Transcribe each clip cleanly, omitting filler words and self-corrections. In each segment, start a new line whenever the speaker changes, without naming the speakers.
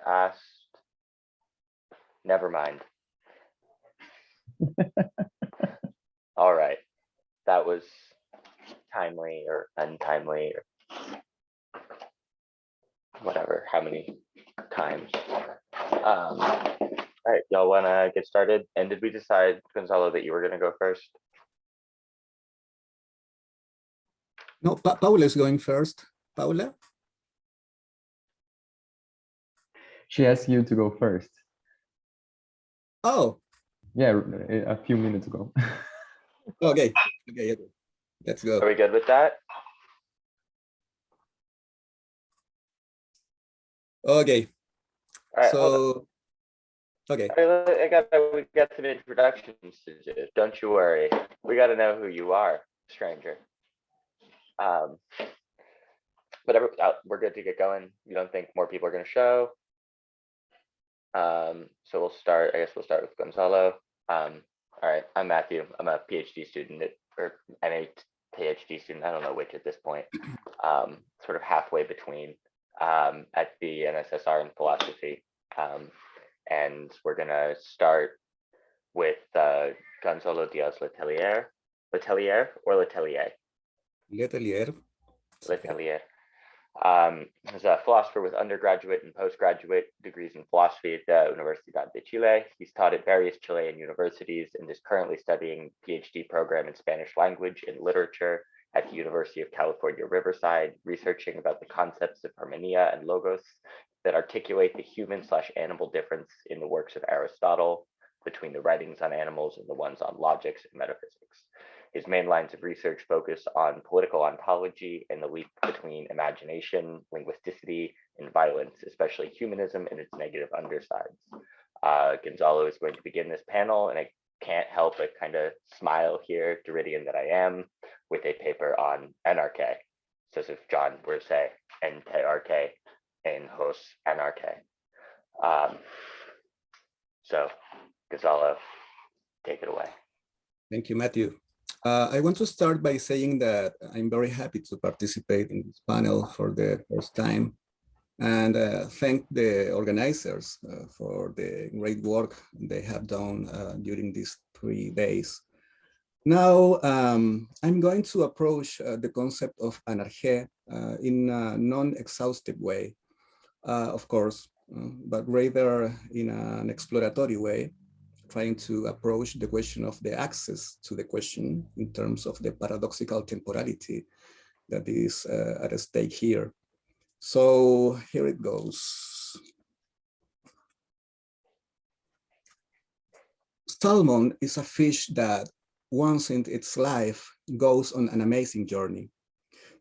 asked. Never mind. All right. That was timely or untimely or whatever, how many times. All right, y'all want to get started? And did we decide, Gonzalo, that you were going to go first?
No, Paula is going first. Paula?
She asked you to go first.
Oh.
Yeah, a few minutes ago.
Okay. Let's go.
Are we good with that?
Okay.
All right,
so, okay.
We got some introductions to do. Don't you worry. We got to know who you are, stranger. But we're good to get going. You don't think more people are going to show? So we'll start. I guess we'll start with Gonzalo. All right, I'm Matthew. I'm a PhD student or NA PhD student. I don't know which at this point. Sort of halfway between at the NSSR in philosophy. And we're gonna start with Gonzalo Díaz-Letelier. Letelier or Letelier?
Letelier.
Letelier. He's a philosopher with undergraduate and postgraduate degrees in philosophy at the Universidad de Chile. He's taught at various Chilean universities and is currently studying PhD program in Spanish language and literature at the University of California, Riverside, researching about the concepts of harmonia and logos that articulate the human/animal difference in the works of Aristotle between the writings on animals and the ones on logics and metaphysics. His main lines of research focus on political ontology and the link between imagination, linguisticity, and violence, especially humanism and its negative undersides. Gonzalo is going to begin this panel, and I can't help but kind of smile here, Derridian that I am, with a paper on anarchy. So as if John were to say, NTRK, en hos anarchy. So Gonzalo, take it away.
Thank you, Matthew. I want to start by saying that I'm very happy to participate in this panel for the first time and thank the organizers for the great work they have done during these 3 days. Now, I'm going to approach the concept of anarchy in a non-exhaustive way, of course, but rather in an exploratory way, trying to approach the question of the access to the question in terms of the paradoxical temporality that is at stake here. So here it goes. Salmon is a fish that once in its life goes on an amazing journey.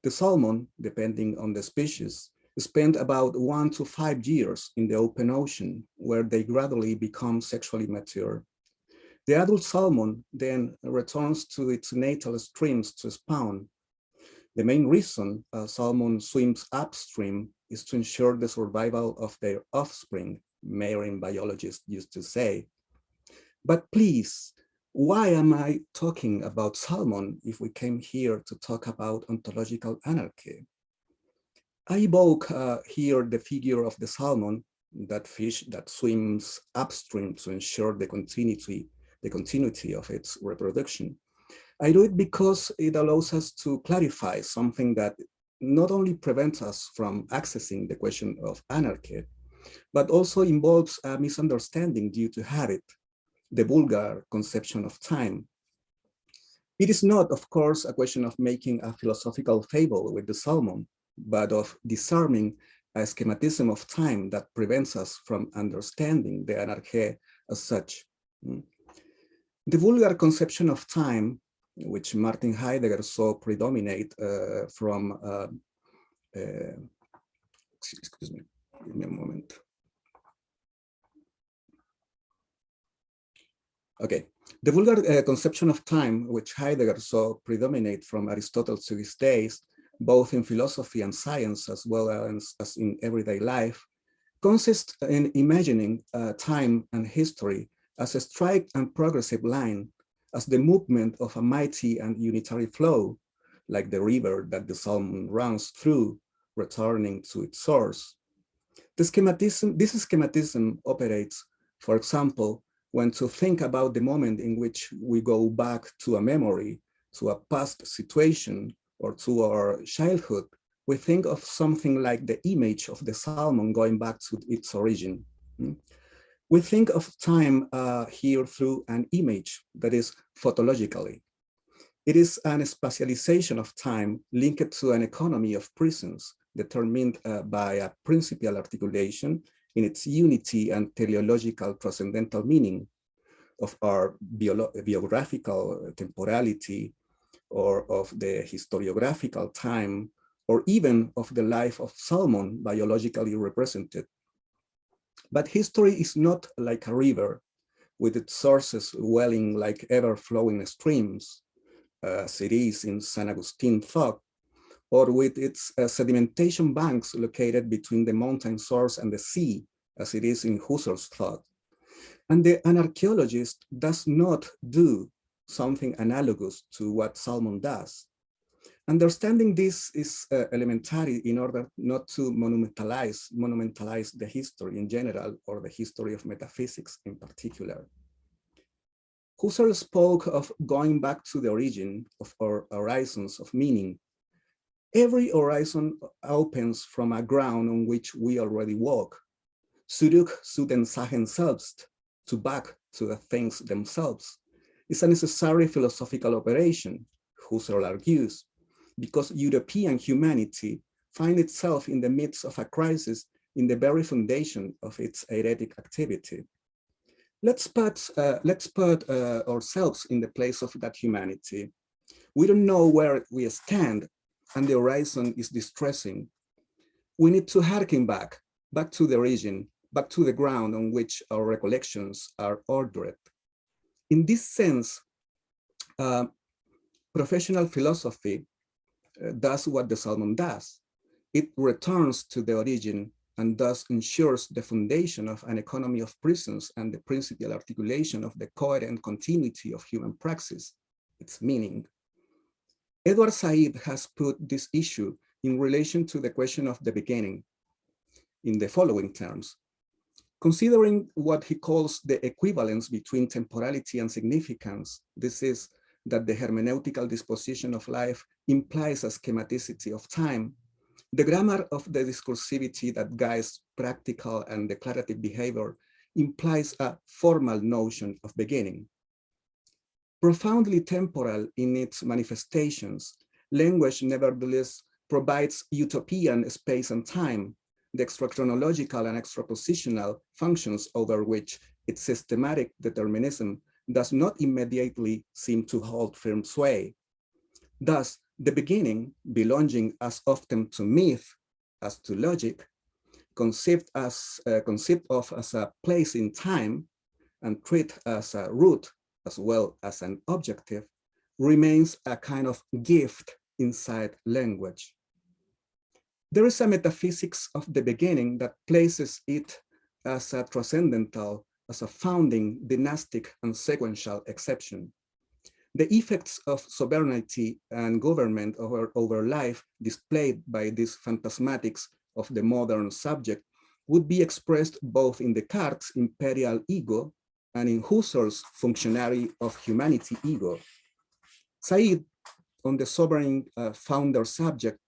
The salmon, depending on the species, spend about 1 to 5 years in the open ocean, where they gradually become sexually mature. The adult salmon then returns to its natal streams to spawn. The main reason a salmon swims upstream is to ensure the survival of their offspring, marine biologists used to say. But please, why am I talking about salmon if we came here to talk about ontological anarchy? I evoke here the figure of the salmon, that fish that swims upstream to ensure the continuity of its reproduction. I do it because it allows us to clarify something that not only prevents us from accessing the question of anarchy, but also involves a misunderstanding due to habit, the vulgar conception of time. It is not, of course, a question of making a philosophical fable with the salmon, but of disarming a schematism of time that prevents us from understanding the anarchy as such. The vulgar conception of time, which Martin Heidegger saw predominate from, excuse me, give me a moment. Okay, the vulgar conception of time, which Heidegger saw predominate from Aristotle to his days, both in philosophy and science, as well as in everyday life, consists in imagining time and history as a straight and progressive line, as the movement of a mighty and unitary flow, like the river that the salmon runs through, returning to its source. This schematism operates, for example, when to think about the moment in which we go back to a memory, to a past situation, or to our childhood, we think of something like the image of the salmon going back to its origin. We think of time here through an image that is photologically. It is an spatialization of time linked to an economy of presence determined by a principal articulation in its unity and teleological transcendental meaning of our biographical temporality, or of the historiographical time, or even of the life of salmon biologically represented. But history is not like a river with its sources welling like ever-flowing streams, as it is in San Agustin thought, or with its sedimentation banks located between the mountain source and the sea, as it is in Husserl's thought. And an archaeologist does not do something analogous to what Salmon does. Understanding this is elementary in order not to monumentalize the history in general, or the history of metaphysics in particular. Husserl spoke of going back to the origin of our horizons of meaning. Every horizon opens from a ground on which we already walk. Zurück zu den Sachen selbst, to back to the things themselves, is a necessary philosophical operation, Husserl argues, because European humanity finds itself in the midst of a crisis in the very foundation of its heretic activity. Let's put ourselves in the place of that humanity. We don't know where we stand, and the horizon is distressing. We need to harken back to the origin, back to the ground on which our recollections are ordered. In this sense, professional philosophy does what the Salmon does. It returns to the origin and thus ensures the foundation of an economy of presence and the principal articulation of the coherent continuity of human praxis, its meaning. Edward Said has put this issue in relation to the question of the beginning in the following terms. Considering what he calls the equivalence between temporality and significance, this is that the hermeneutical disposition of life implies a schematicity of time, the grammar of the discursivity that guides practical and declarative behavior implies a formal notion of beginning. Profoundly temporal in its manifestations, language nevertheless provides utopian space and time, the extra-chronological and extra-positional functions over which its systematic determinism does not immediately seem to hold firm sway. Thus, the beginning, belonging as often to myth as to logic, conceived of as a place in time and treated as a root as well as an objective, remains a kind of gift inside language. There is a metaphysics of the beginning that places it as a transcendental, as a founding, dynastic, and sequential exception. The effects of sovereignty and government over life displayed by these phantasmatics of the modern subject would be expressed both in Descartes' imperial ego and in Husserl's functionary of humanity ego. Said, on the sovereign founder subject,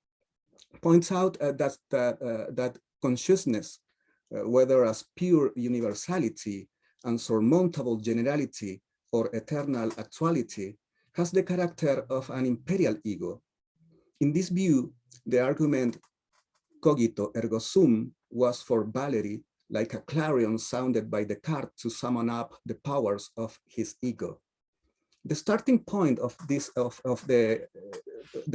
points out that consciousness, whether as pure universality, unsurmountable generality, or eternal actuality, has the character of an imperial ego. In this view, the argument cogito ergo sum was for Valery like a clarion sounded by Descartes to summon up the powers of his ego. The starting point of this, the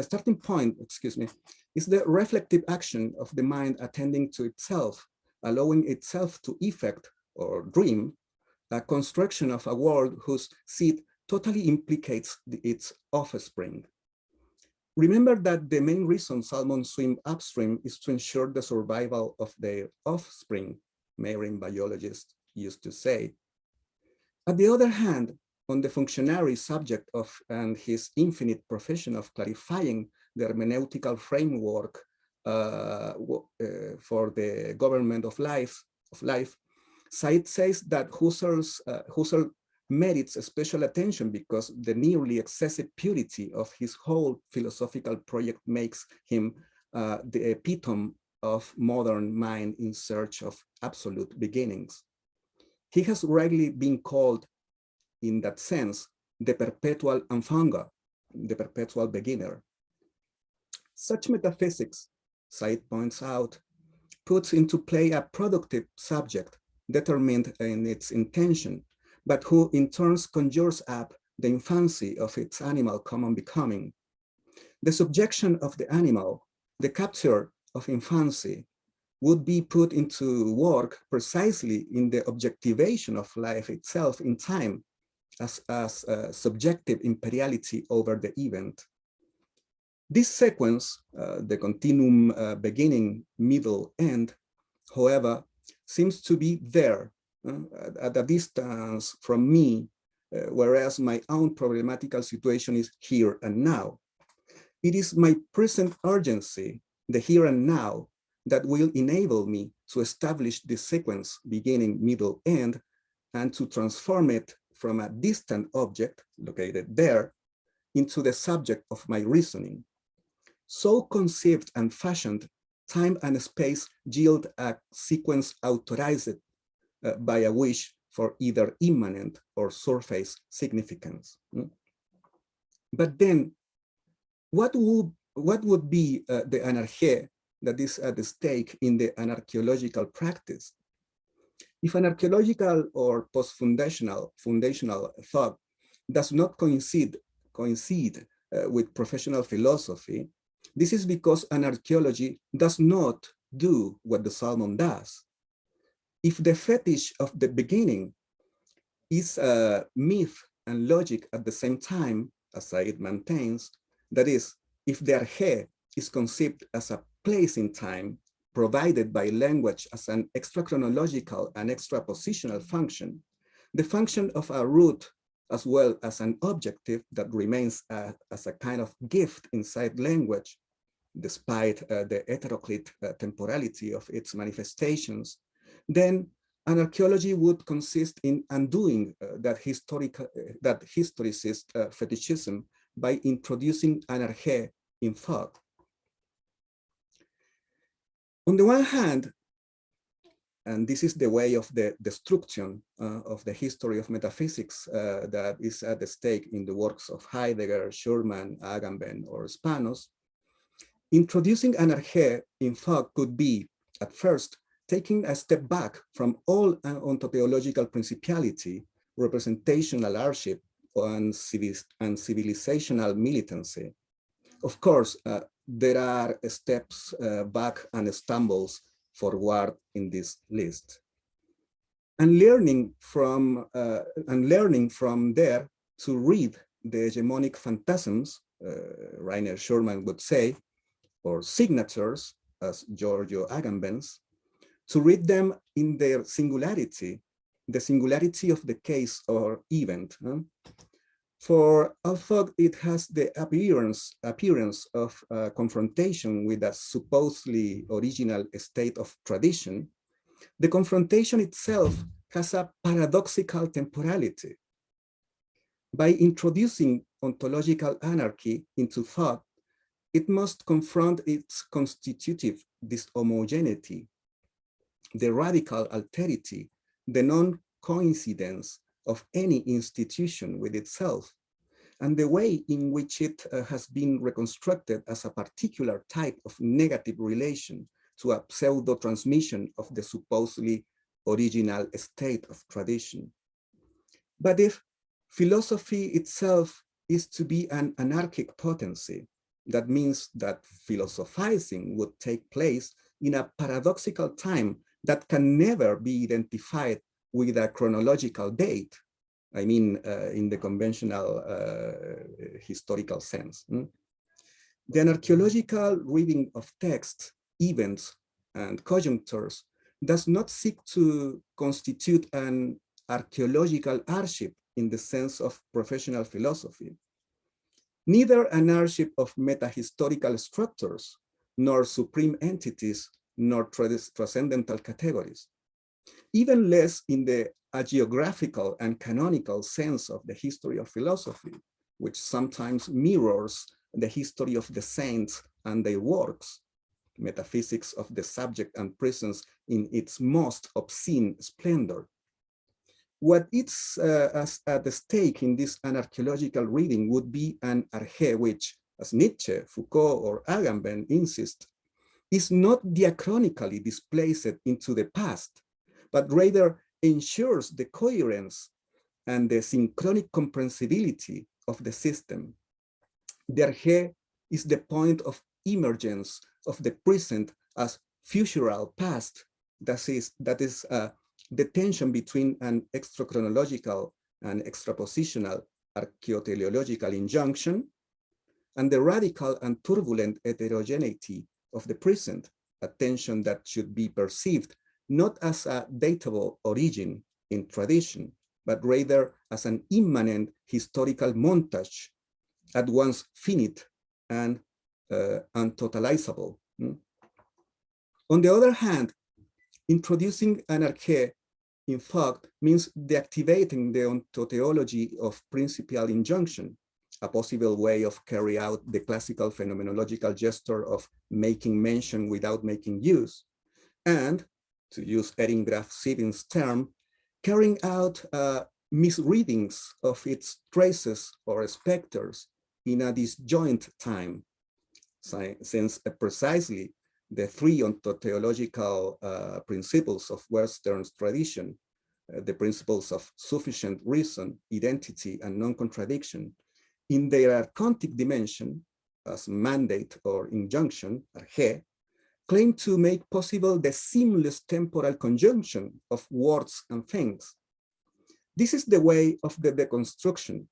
starting point, excuse me, is the reflective action of the mind attending to itself, allowing itself to effect or dream a construction of a world whose seed totally implicates its offspring. Remember that the main reason salmon swim upstream is to ensure the survival of their offspring, marine biologists used to say. On the other hand, on the functionary subject of and his infinite profession of clarifying the hermeneutical framework for the government of life, Said says that Husserl merits special attention because the nearly excessive purity of his whole philosophical project makes him the epitome of modern mind in search of absolute beginnings. He has rightly been called, in that sense, the perpetual enfant, the perpetual beginner. Such metaphysics, Said points out, puts into play a productive subject determined in its intention, but who in turn conjures up the infancy of its animal common becoming. The subjection of the animal, the capture of infancy, would be put into work precisely in the objectivation of life itself in time as subjective imperiality over the event. This sequence, the continuum beginning, middle, end, however, seems to be there at a distance from me, whereas my own problematical situation is here and now. It is my present urgency, the here and now, that will enable me to establish this sequence, beginning, middle, end, and to transform it from a distant object located there into the subject of my reasoning. So conceived and fashioned, time and space yield a sequence authorized by a wish for either immanent or surface significance. But then, what would be the anarchy that is at stake in the anarchaeological practice? If an archaeological or post-foundational thought does not coincide with professional philosophy, this is because anarchaeology does not do what the Salmon does. If the fetish of the beginning is myth and logic at the same time, as Said maintains, that is, if the arche is conceived as a place in time provided by language as an extra chronological and extra positional function, the function of a root as well as an objective that remains as a kind of gift inside language, despite the heteroclite temporality of its manifestations, then anarchaeology would consist in undoing that historicist fetishism by introducing anarchy in thought. On the one hand, and this is the way of the destruction of the history of metaphysics that is at the stake in the works of Heidegger, Schurman, Agamben, or Spanos, introducing anarchy in thought could be, at first, taking a step back from all ontological principiality, representational hardship, and civilizational militancy. Of course, there are steps back and stumbles forward in this list. And learning from there to read the hegemonic phantasms, Rainer Schurman would say, or signatures, as Giorgio Agamben's, to read them in their singularity, the singularity of the case or event. For although it has the appearance of confrontation with a supposedly original state of tradition, the confrontation itself has a paradoxical temporality. By introducing ontological anarchy into thought, it must confront its constitutive dishomogeneity, the radical alterity, the non-coincidence of any institution with itself, and the way in which it has been reconstructed as a particular type of negative relation to a pseudo-transmission of the supposedly original state of tradition. But if philosophy itself is to be an anarchic potency, that means that philosophizing would take place in a paradoxical time that can never be identified with a chronological date. I mean, in the conventional historical sense. The anarchaeological reading of texts, events, and conjunctures does not seek to constitute an archaeological hardship in the sense of professional philosophy. Neither an hardship of metahistorical structures, nor supreme entities, nor transcendental categories. Even less in the geographical and canonical sense of the history of philosophy, which sometimes mirrors the history of the saints and their works, metaphysics of the subject and presence in its most obscene splendor. What is at the stake in this anarchaeological reading would be an arché which, as Nietzsche, Foucault, or Agamben insist, is not diachronically displaced into the past, but rather ensures the coherence and the synchronic comprehensibility of the system. The arché is the point of emergence of the present as futural past, that is the tension between an extrachronological and extrapositional archaeoteleological injunction and the radical and turbulent heterogeneity of the present, a tension that should be perceived not as a datable origin in tradition, but rather as an immanent historical montage, at once finite and untotalizable. On the other hand, introducing anarchy, in fact, means deactivating the ontotheology of principal injunction, a possible way of carry out the classical phenomenological gesture of making mention without making use, and, to use Erin Graf Sibbins' term, carrying out misreadings of its traces or specters in a disjoint time, since precisely the three ontotheological principles of Western tradition, the principles of sufficient reason, identity, and non-contradiction, in their archontic dimension, as mandate or injunction, arché, claim to make possible the seamless temporal conjunction of words and things. This is the way of the deconstruction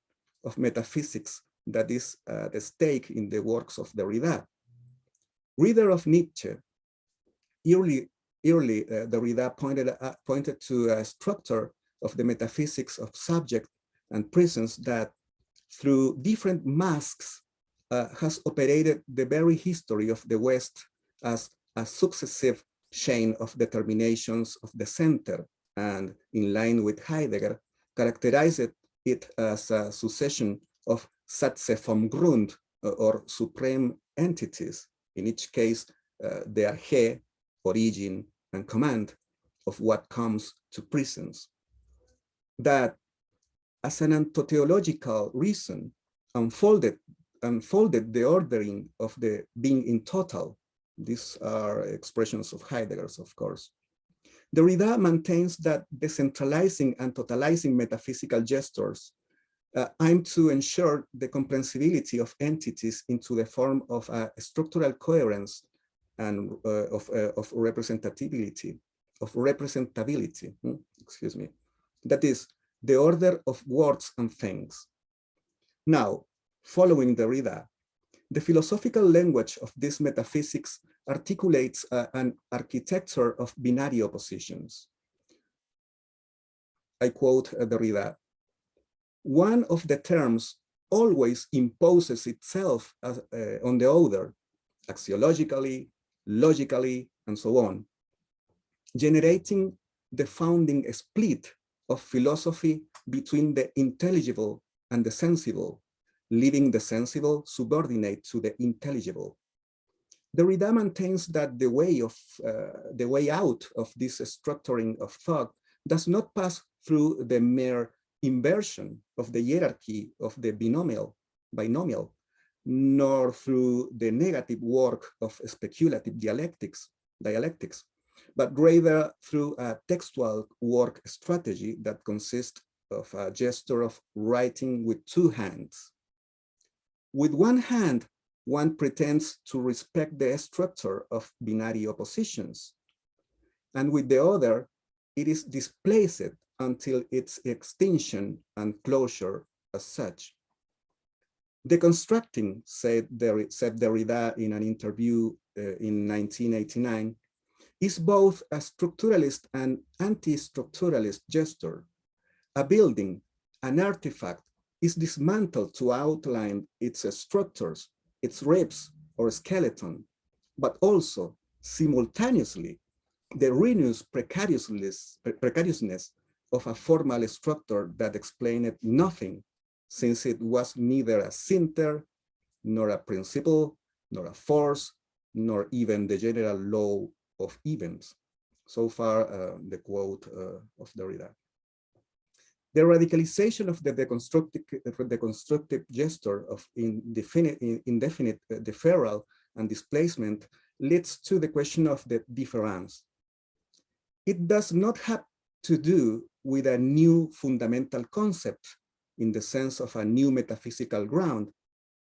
of metaphysics that is at stake in the works of Derrida. Reader of Nietzsche, early Derrida pointed to a structure of the metaphysics of subject and presence that, through different masks, has operated the very history of the West as a successive chain of determinations of the center, and, in line with Heidegger, characterized it as a succession of Sätze vom Grund, or supreme entities, in each case the arché, origin, and command of what comes to presence. That, as an ontotheological reason, unfolded the ordering of the being in total. These are expressions of Heidegger's, of course. Derrida maintains that decentralizing and totalizing metaphysical gestures aim to ensure the comprehensibility of entities into the form of a structural coherence and of representability, excuse me. That is, the order of words and things. Now, following Derrida, the philosophical language of this metaphysics articulates an architecture of binary oppositions. I quote Derrida: one of the terms always imposes itself on the other, axiologically, logically, and so on, generating the founding split of philosophy between the intelligible and the sensible, leaving the sensible subordinate to the intelligible. Derrida maintains that the way out of this structuring of thought does not pass through the mere inversion of the hierarchy of the binomial, nor through the negative work of speculative dialectics, but rather through a textual work strategy that consists of a gesture of writing with two hands. With one hand, one pretends to respect the structure of binary oppositions, and with the other, it is displaced until its extinction and closure as such. Deconstructing, said Derrida in an interview in 1989, is both a structuralist and anti-structuralist gesture. A building, an artifact, is dismantled to outline its structures, its ribs or skeleton, but also simultaneously the ruinous precariousness of a formal structure that explained nothing, since it was neither a center, nor a principle, nor a force, nor even the general law of events. So far, the quote of Derrida. The radicalization of the deconstructive gesture of indefinite deferral and displacement leads to the question of the difference. It does not have to do with a new fundamental concept in the sense of a new metaphysical ground,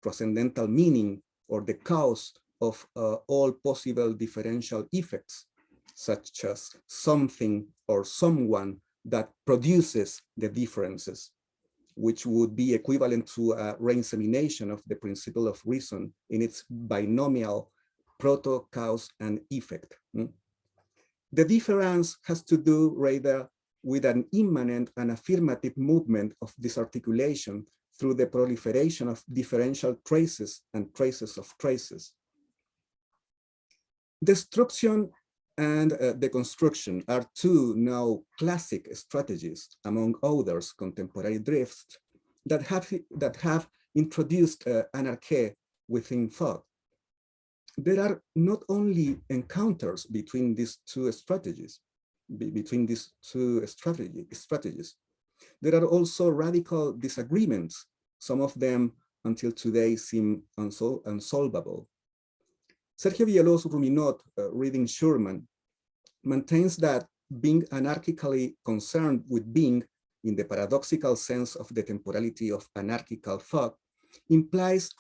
transcendental meaning, or the cause of all possible differential effects, such as something or someone that produces the differences, which would be equivalent to a re-insemination of the principle of reason in its binomial proto-cause and effect. The difference has to do rather with an immanent and affirmative movement of disarticulation through the proliferation of differential traces and traces of traces. Destruction and deconstruction are two now classic strategies, among others contemporary drifts, that have introduced anarchy within thought. There are not only encounters between these two strategies, there are also radical disagreements. Some of them until today seem unsolvable. Sergio Villalobos-Ruminot, reading Schurman, maintains that being anarchically concerned with being, in the paradoxical sense of the temporality of anarchical thought, implies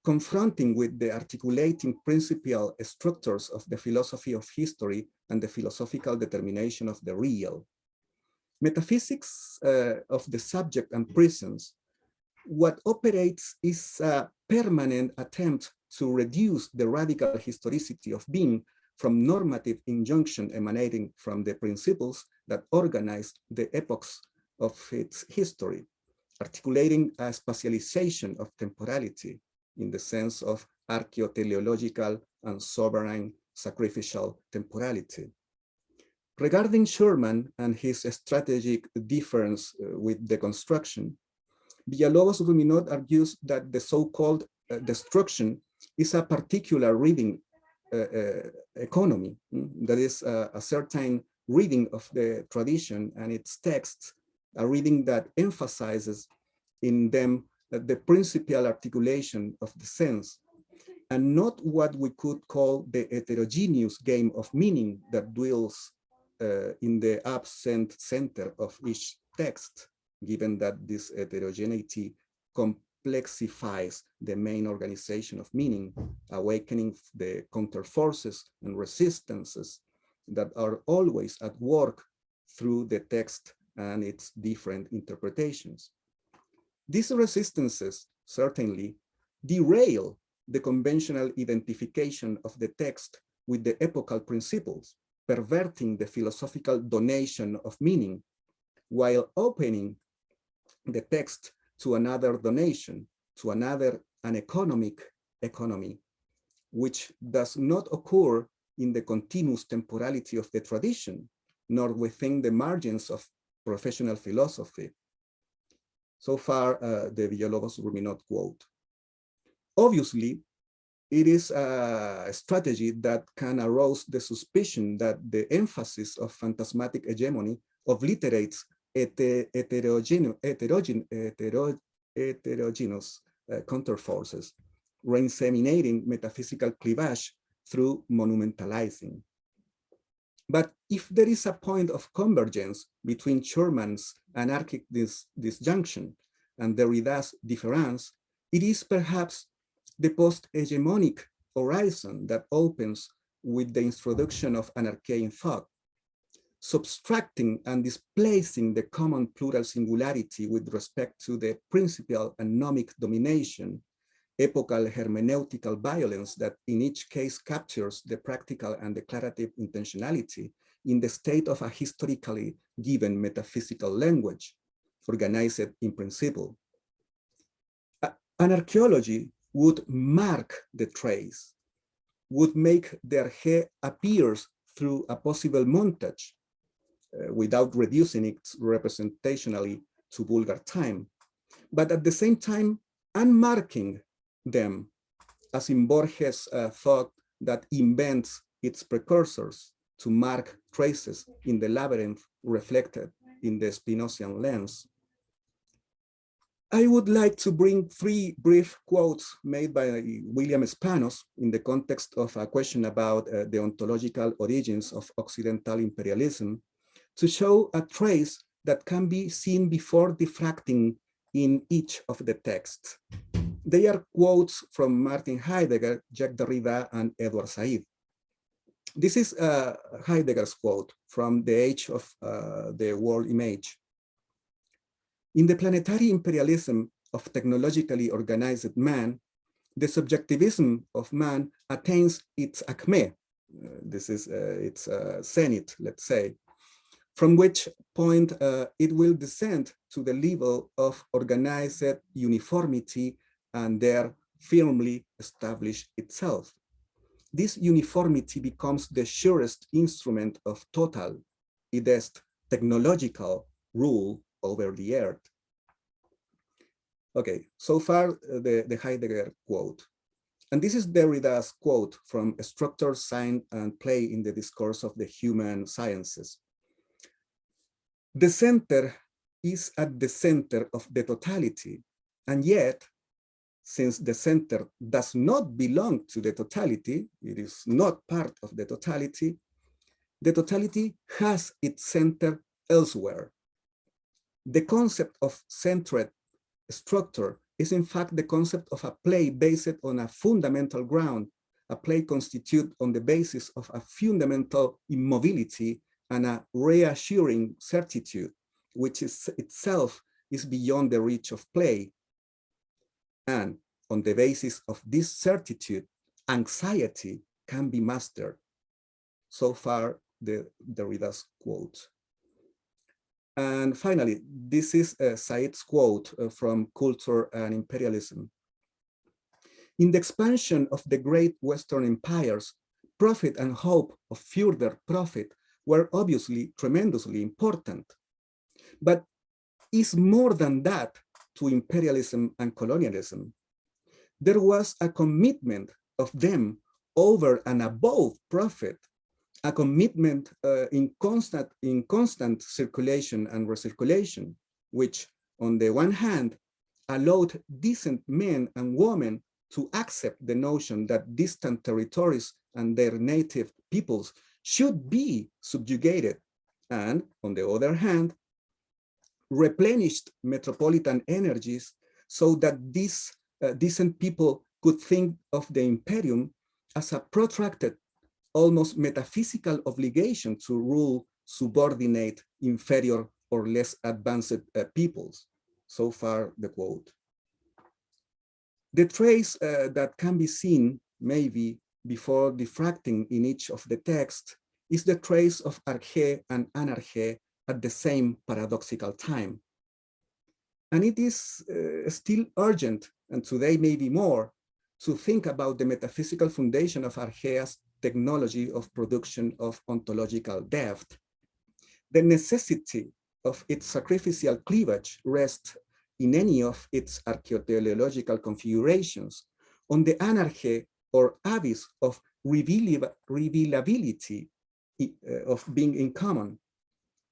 confronting with the articulating principal structures of the philosophy of history and the philosophical determination of the real. Metaphysics of the subject and presence, what operates is a permanent attempt to reduce the radical historicity of being from normative injunction emanating from the principles that organize the epochs of its history, articulating a spatialization of temporality in the sense of archaeoteleological and sovereign sacrificial temporality. Regarding Schurman and his strategic difference with deconstruction, Villalobos-Ruminot argues that the so-called destruction is a particular reading economy. That is a certain reading of the tradition and its texts, a reading that emphasizes in them the principal articulation of the sense, and not what we could call the heterogeneous game of meaning that dwells in the absent center of each text, given that this heterogeneity complexifies the main organization of meaning, awakening the counterforces and resistances that are always at work through the text and its different interpretations. These resistances certainly derail the conventional identification of the text with the epochal principles, perverting the philosophical donation of meaning, while opening the text to another donation, to an economic economy, which does not occur in the continuous temporality of the tradition, nor within the margins of professional philosophy. So far, the Villalobos-Ruminot quote. Obviously, it is a strategy that can arouse the suspicion that the emphasis of phantasmatic hegemony obliterates heterogeneous counterforces, re-inseminating metaphysical cleavage through monumentalizing. But if there is a point of convergence between Schurman's anarchic disjunction and Derrida's difference, it is perhaps the post-hegemonic horizon that opens with the introduction of anarchy in thought, subtracting and displacing the common plural singularity with respect to the principal and nomic domination, epochal hermeneutical violence that in each case captures the practical and declarative intentionality in the state of a historically given metaphysical language, organized in principle. An archaeology would mark the trace, would make the arche appears through a possible montage without reducing it representationally to vulgar time, but at the same time unmarking them, as in Borges' thought that invents its precursors to mark traces in the labyrinth reflected in the Spinozian lens. I would like to bring three brief quotes made by William Spanos in the context of a question about the ontological origins of Occidental imperialism to show a trace that can be seen before diffracting in each of the texts. They are quotes from Martin Heidegger, Jacques Derrida, and Edward Said. This is Heidegger's quote from The Age of the World Image. In the planetary imperialism of technologically organized man, the subjectivism of man attains its acme. This is its zenith, let's say, from which point it will descend to the level of organized uniformity and there firmly establish itself. This uniformity becomes the surest instrument of total, it is technological rule over the earth. Okay, so far the Heidegger quote. And this is Derrida's quote from Structure, Sign, and Play in the Discourse of the Human Sciences. The center is at the center of the totality, and yet, since the center does not belong to the totality, it is not part of the totality has its center elsewhere. The concept of centered structure is in fact the concept of a play based on a fundamental ground. A play constituted on the basis of a fundamental immobility and a reassuring certitude, which is itself is beyond the reach of play. And on the basis of this certitude, anxiety can be mastered. So far, Derrida's quote. And finally, this is Said's quote from Culture and Imperialism. In the expansion of the great Western empires, profit and hope of further profit were obviously tremendously important. But is more than that to imperialism and colonialism. There was a commitment of them over and above profit, a commitment in constant circulation and recirculation, which on the one hand allowed decent men and women to accept the notion that distant territories and their native peoples should be subjugated, and on the other hand, replenished metropolitan energies so that these decent people could think of the imperium as a protracted, almost metaphysical obligation to rule subordinate, inferior, or less advanced peoples. So far, the quote. The trace that can be seen, maybe before diffracting in each of the texts, is the trace of arche and anarche at the same paradoxical time. And it is still urgent, and today maybe more, to think about the metaphysical foundation of arche as technology of production of ontological depth. The necessity of its sacrificial cleavage rests in any of its archaeoteleological configurations on the anarche or abyss of revealability of being in common.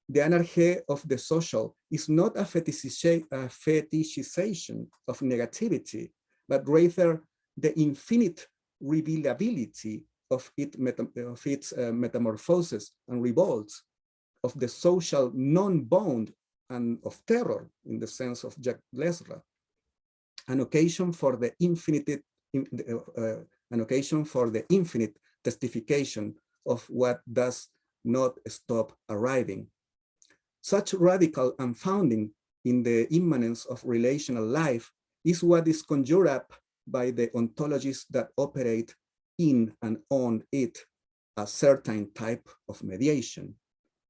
The anarche of the social is not a fetishization of negativity, but rather the infinite revealability of its metamorphoses and revolts, of the social non-bound and of terror in the sense of Jacques Derrida, an occasion for the infinite testification of what does not stop arriving. Such radical unfounding in the immanence of relational life is what is conjured up by the ontologies that operate in and on it, a certain type of mediation,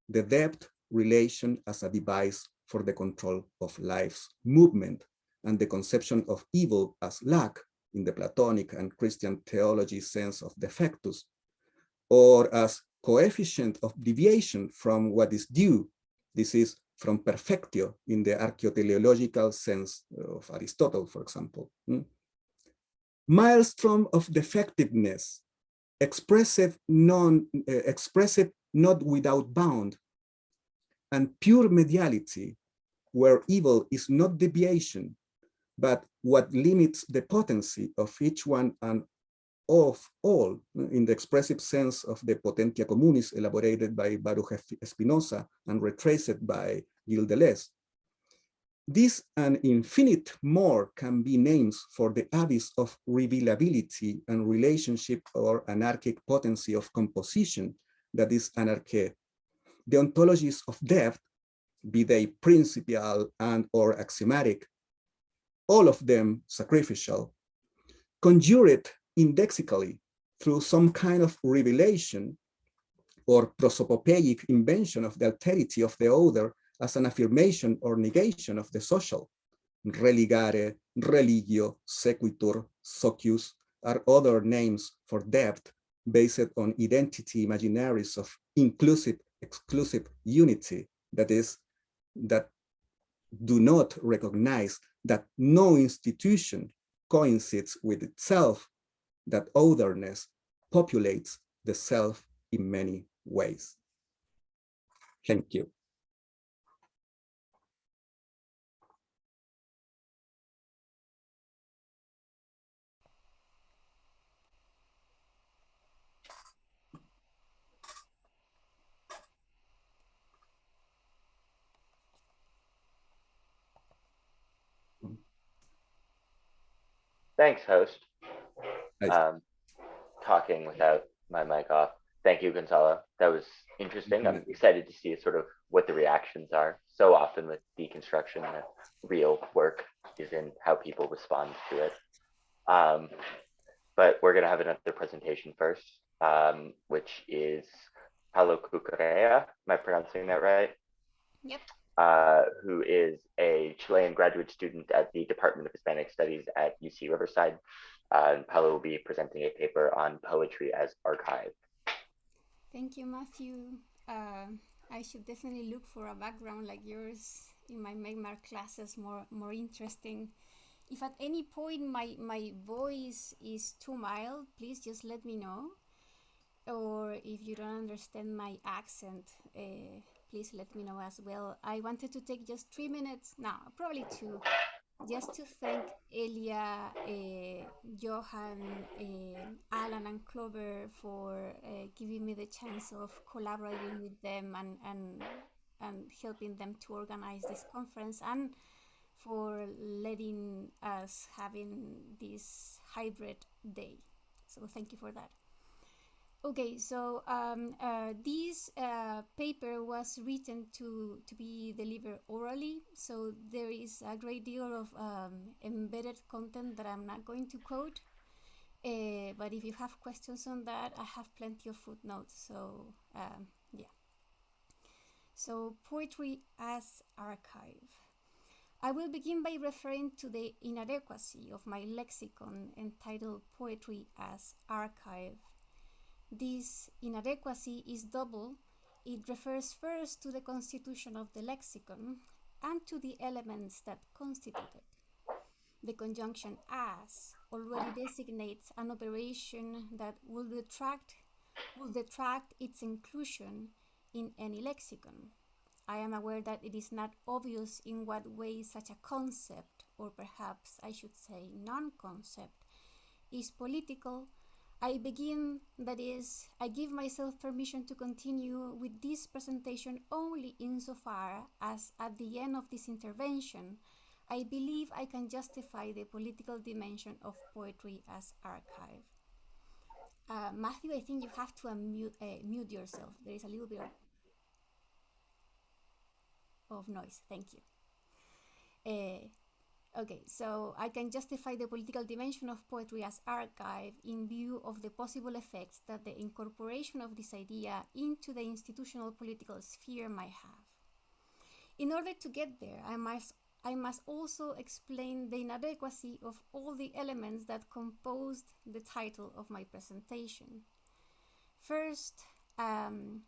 the depth relation as a device for the control of life's movement, and the conception of evil as lack, in the Platonic and Christian theology sense of defectus, or as coefficient of deviation from what is due. This is from perfectio in the archaeoteleological sense of Aristotle, for example. Maelstrom of defectiveness, expressive not without bound, and pure mediality, where evil is not deviation, but what limits the potency of each one and of all, in the expressive sense of the potentia communis elaborated by Baruch Spinoza and retraced by Gilles Deleuze. This and infinite more can be names for the abyss of revealability and relationship or anarchic potency of composition that is anarchy. The ontologies of depth, be they principial and or axiomatic, all of them sacrificial, conjure it indexically through some kind of revelation or prosopopeic invention of the alterity of the other as an affirmation or negation of the social. Religare, religio, sequitur, socius are other names for depth based on identity imaginaries of inclusive, exclusive unity, that is, that do not recognize that no institution coincides with itself, that otherness populates the self in many ways. Thank you.
Thanks, host.
Nice.
Talking without my mic off. Thank you, Gonzalo. That was interesting. I'm excited to see sort of what the reactions are. So often with deconstruction, the real work is in how people respond to it. But we're going to have another presentation first, which is Paula Cucurella. Am I pronouncing that right?
Yep.
Who is a Chilean graduate student at the Department of Hispanic Studies at UC Riverside. Paula will be presenting a paper on poetry as archive.
Thank you, Matthew. I should definitely look for a background like yours in my memoir classes, more interesting. If at any point my voice is too mild, please just let me know. Or if you don't understand my accent, please let me know as well. I wanted to take just 3 minutes, now probably 2, just to thank Elia, Johan, Alan, and Clover for giving me the chance of collaborating with them and helping them to organize this conference, and for letting us having this hybrid day. So thank you for that. Okay, so this paper was written to be delivered orally, so there is a great deal of embedded content that I'm not going to quote, but if you have questions on that, I have plenty of footnotes, so yeah. So poetry as archive. I will begin by referring to the inadequacy of my lexicon entitled Poetry as Archive. This inadequacy is double. It refers first to the constitution of the lexicon and to the elements that constitute it. The conjunction as already designates an operation that will detract its inclusion in any lexicon. I am aware that it is not obvious in what way such a concept, or perhaps I should say non-concept, is political. I give myself permission to continue with this presentation only insofar as at the end of this intervention, I believe I can justify the political dimension of poetry as archive. Matthew, I think you have to mute yourself. There is a little bit of noise. Thank you. Okay, so I can justify the political dimension of poetry as archive in view of the possible effects that the incorporation of this idea into the institutional political sphere might have. In order to get there, I must also explain the inadequacy of all the elements that composed the title of my presentation. First, when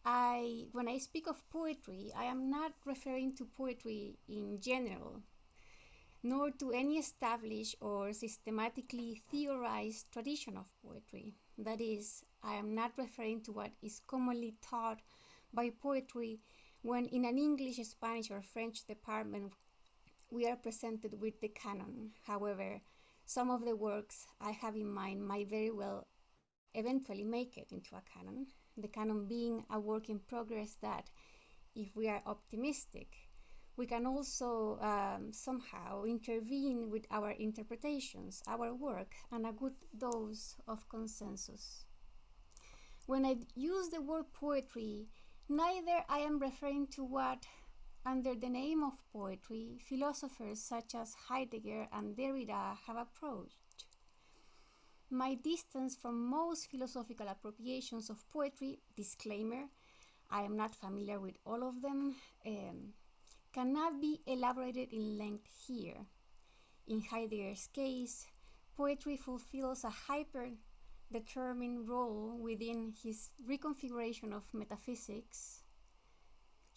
I speak of poetry, I am not referring to poetry in general, nor to any established or systematically theorized tradition of poetry. That is, I am not referring to what is commonly taught by poetry when in an English, Spanish, or French department we are presented with the canon. However, some of the works I have in mind might very well eventually make it into a canon, the canon being a work in progress that, if we are optimistic, we can also somehow intervene with our interpretations, our work, and a good dose of consensus. When I use the word poetry, neither I am referring to what, under the name of poetry, philosophers such as Heidegger and Derrida have approached. My distance from most philosophical appropriations of poetry, disclaimer, I am not familiar with all of them, cannot be elaborated in length here. In Heidegger's case, poetry fulfills a hyper-determined role within his reconfiguration of metaphysics,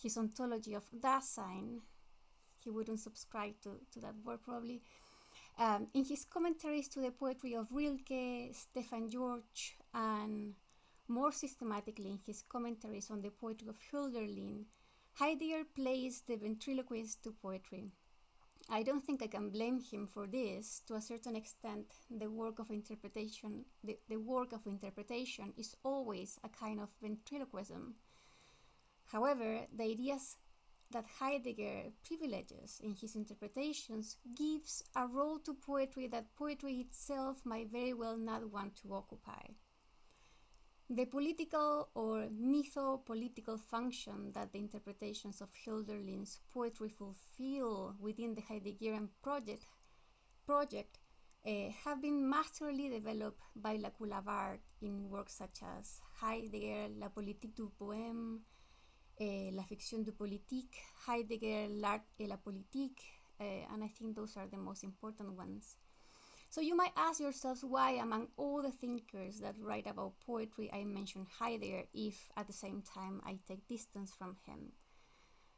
his ontology of Dasein. He wouldn't subscribe to that word probably. In his commentaries to the poetry of Rilke, Stefan George, and more systematically in his commentaries on the poetry of Hölderlin, Heidegger plays the ventriloquist to poetry. I don't think I can blame him for this. To a certain extent, the work of interpretation is always a kind of ventriloquism. However, the ideas that Heidegger privileges in his interpretations gives a role to poetry that poetry itself might very well not want to occupy. The political or mytho-political function that the interpretations of Hölderlin's poetry fulfill within the Heideggerian project have been masterly developed by La Coulabard in works such as Heidegger, La politique du poème, La fiction du politique, Heidegger, L'art et la politique, and I think those are the most important ones. So you might ask yourselves why, among all the thinkers that write about poetry, I mention Heidegger if at the same time I take distance from him.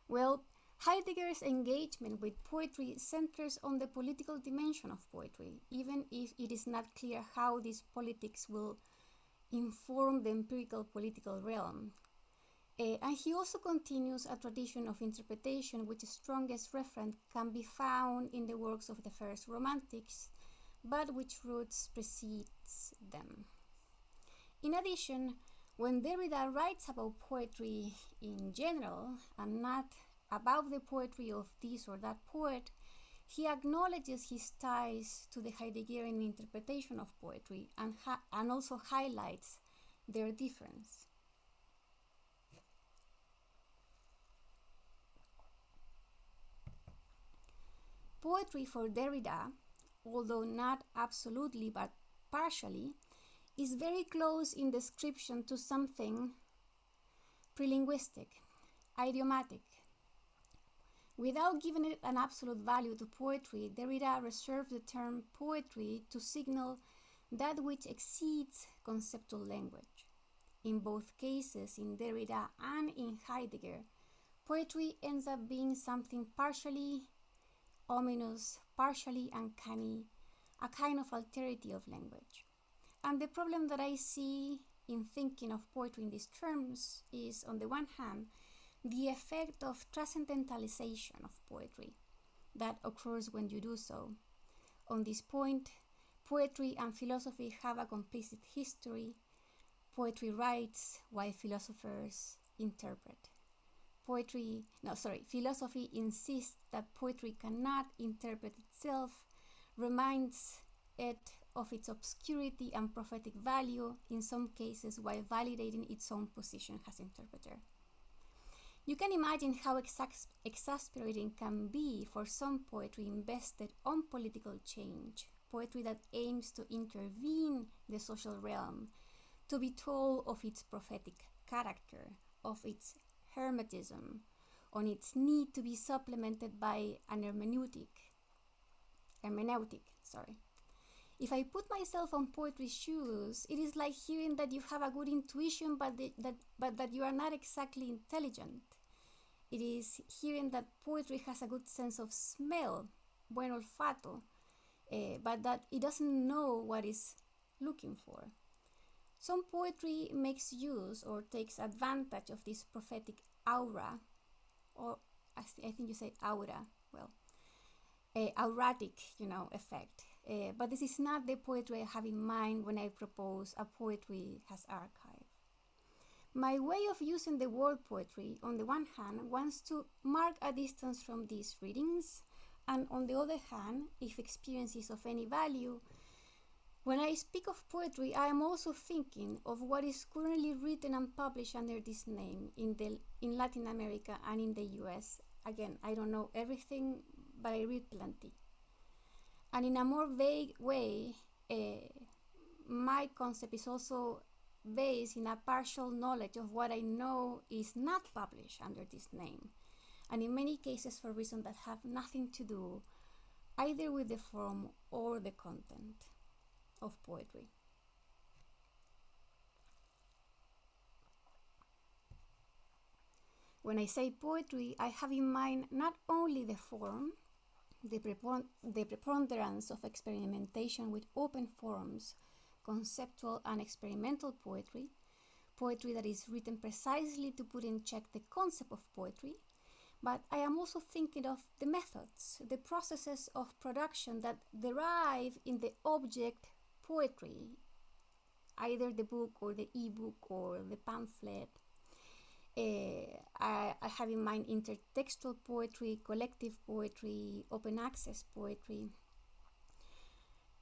Well, Heidegger's engagement with poetry centers on the political dimension of poetry, even if it is not clear how these politics will inform the empirical political realm. And he also continues a tradition of interpretation which strongest reference can be found in the works of the first Romantics, but which roots precedes them. In addition, when Derrida writes about poetry in general and not about the poetry of this or that poet, he acknowledges his ties to the Heideggerian interpretation of poetry and also highlights their difference. Poetry for Derrida, although not absolutely but partially, is very close in description to something prelinguistic, idiomatic. Without giving it an absolute value to poetry, Derrida reserved the term poetry to signal that which exceeds conceptual language. In both cases, in Derrida and in Heidegger, poetry ends up being something partially ominous, partially uncanny, a kind of alterity of language. And the problem that I see in thinking of poetry in these terms is, on the one hand, the effect of transcendentalization of poetry that occurs when you do so. On this point, poetry and philosophy have a complicit history. Poetry writes while philosophers interpret. Philosophy insists that poetry cannot interpret itself, reminds it of its obscurity and prophetic value in some cases while validating its own position as interpreter. You can imagine how exasperating can be for some poetry invested on political change, poetry that aims to intervene the social realm, to be told of its prophetic character, of its hermetism, on its need to be supplemented by an hermeneutic. If I put myself on poetry's shoes, it is like hearing that you have a good intuition, but that you are not exactly intelligent. It is hearing that poetry has a good sense of smell, buen olfato, but that it doesn't know what it's looking for. Some poetry makes use or takes advantage of this prophetic aura, or I think you say aura, well, auratic, effect. But this is not the poetry I have in mind when I propose a poetry as archive. My way of using the word poetry, on the one hand, wants to mark a distance from these readings, and on the other hand, if experience is of any value, when I speak of poetry, I am also thinking of what is currently written and published under this name in Latin America and in the US. Again, I don't know everything, but I read plenty. And in a more vague way, my concept is also based in a partial knowledge of what I know is not published under this name, and in many cases for reasons that have nothing to do either with the form or the content of poetry. When I say poetry, I have in mind not only the form, the preponderance of experimentation with open forms, conceptual and experimental poetry, poetry that is written precisely to put in check the concept of poetry, but I am also thinking of the methods, the processes of production that derive in the object poetry, either the book or the ebook or the pamphlet. I have in mind intertextual poetry, collective poetry, open access poetry.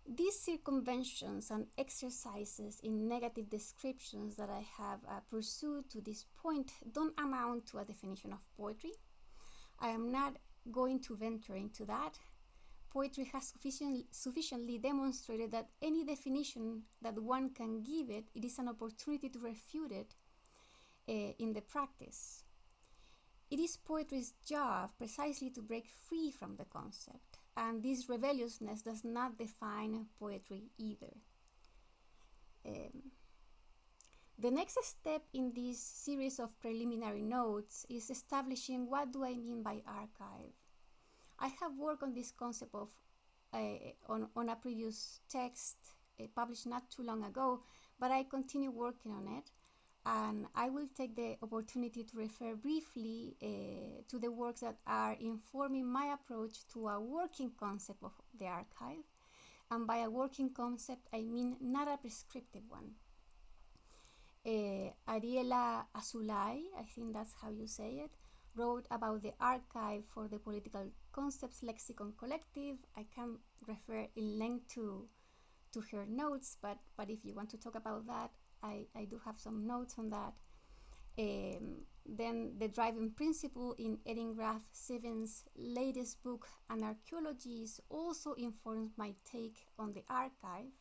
These circumventions and exercises in negative descriptions that I have pursued to this point don't amount to a definition of poetry. I am not going to venture into that. Poetry has sufficiently demonstrated that any definition that one can give it, it is an opportunity to refute it in the practice. It is poetry's job precisely to break free from the concept, and this rebelliousness does not define poetry either. The next step in this series of preliminary notes is establishing what do I mean by archive. I have worked on this concept of on a previous text published not too long ago, but I continue working on it, and I will take the opportunity to refer briefly to the works that are informing my approach to a working concept of the archive. And by a working concept, I mean not a prescriptive one. Ariela Azulay, I think that's how you say it, wrote about the archive for the Political Concepts Lexicon Collective. I can refer in length to her notes, but if you want to talk about that, I do have some notes on that. Then the driving principle in Erin Graf Siven's latest book, Anarchaeologies, also informs my take on the archive.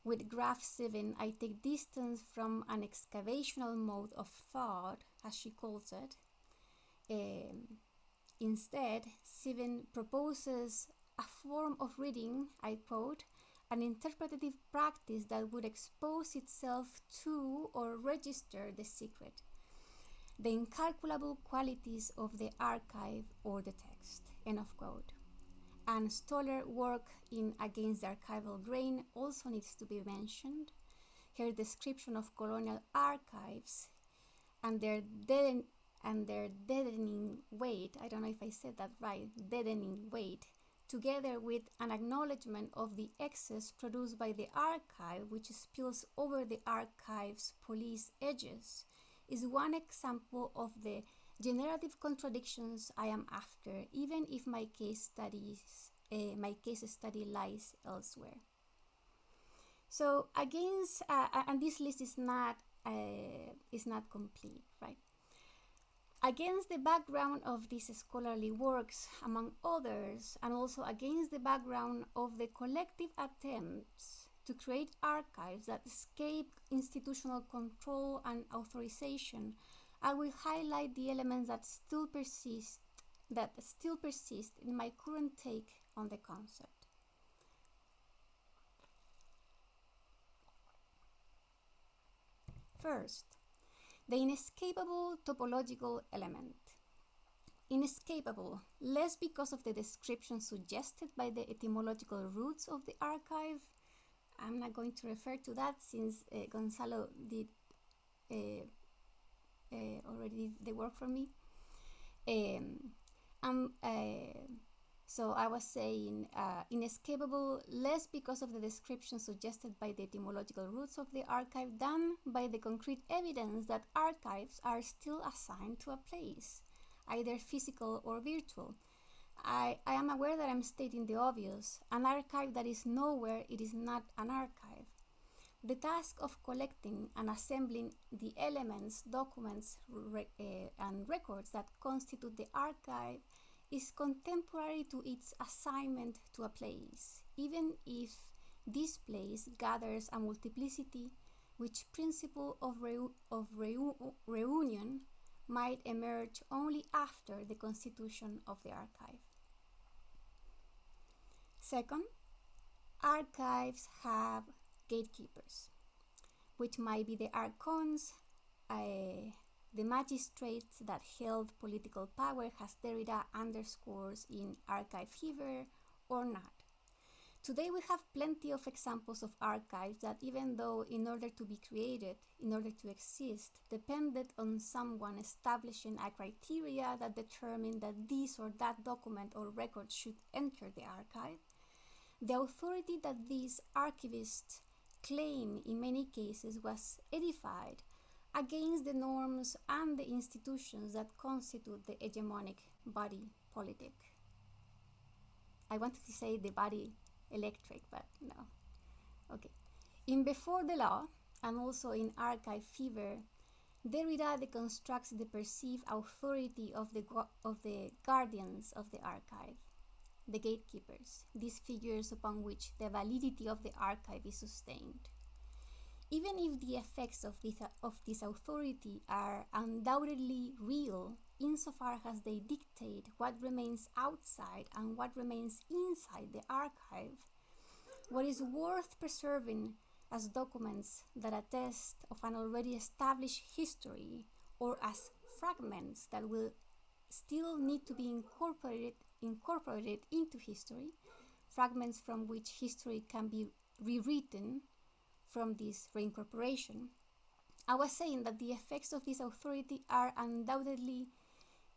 With Graf Siven, I take distance from an excavational mode of thought, as she calls it. Instead, Siven proposes a form of reading, I quote, an interpretative practice that would expose itself to or register the secret, the incalculable qualities of the archive or the text, end of quote. And Stoller's work in Against the Archival Grain also needs to be mentioned. Her description of colonial archives and their deadening weight, I don't know if I said that right, deadening weight, together with an acknowledgement of the excess produced by the archive, which spills over the archive's police edges, is one example of the generative contradictions I am after, even if my case study lies elsewhere. So against, and this list is not complete, right? Against the background of these scholarly works, among others, and also against the background of the collective attempts to create archives that escape institutional control and authorization, I will highlight the elements that still persist in my current take on the concept. First, the inescapable topological element. Inescapable, less because of the description suggested by the etymological roots of the archive. I'm not going to refer to that since Gonzalo did already did the work for me. So I was saying inescapable less because of the description suggested by the etymological roots of the archive than by the concrete evidence that archives are still assigned to a place, either physical or virtual. I am aware that I'm stating the obvious. An archive that is nowhere, it is not an archive. The task of collecting and assembling the elements, documents, and records that constitute the archive is contemporary to its assignment to a place, even if this place gathers a multiplicity which principle of reunion might emerge only after the constitution of the archive. Second, archives have gatekeepers, which might be the archons, the magistrates that held political power, as Derrida underscores in Archive Fever, or not. Today we have plenty of examples of archives that, even though in order to be created, in order to exist, depended on someone establishing a criteria that determined that this or that document or record should enter the archive, the authority that these archivists claim in many cases was edified against the norms and the institutions that constitute the hegemonic body politic. I wanted to say the body electric, but no. Okay. In Before the Law, and also in Archive Fever, Derrida deconstructs the perceived authority of the guardians of the archive, the gatekeepers, these figures upon which the validity of the archive is sustained. Even if the effects of this authority are undoubtedly real, insofar as they dictate what remains outside and what remains inside the archive, what is worth preserving as documents that attest of an already established history, or as fragments that will still need to be incorporated into history, fragments from which history can be rewritten from this reincorporation. I was saying that the effects of this authority are undoubtedly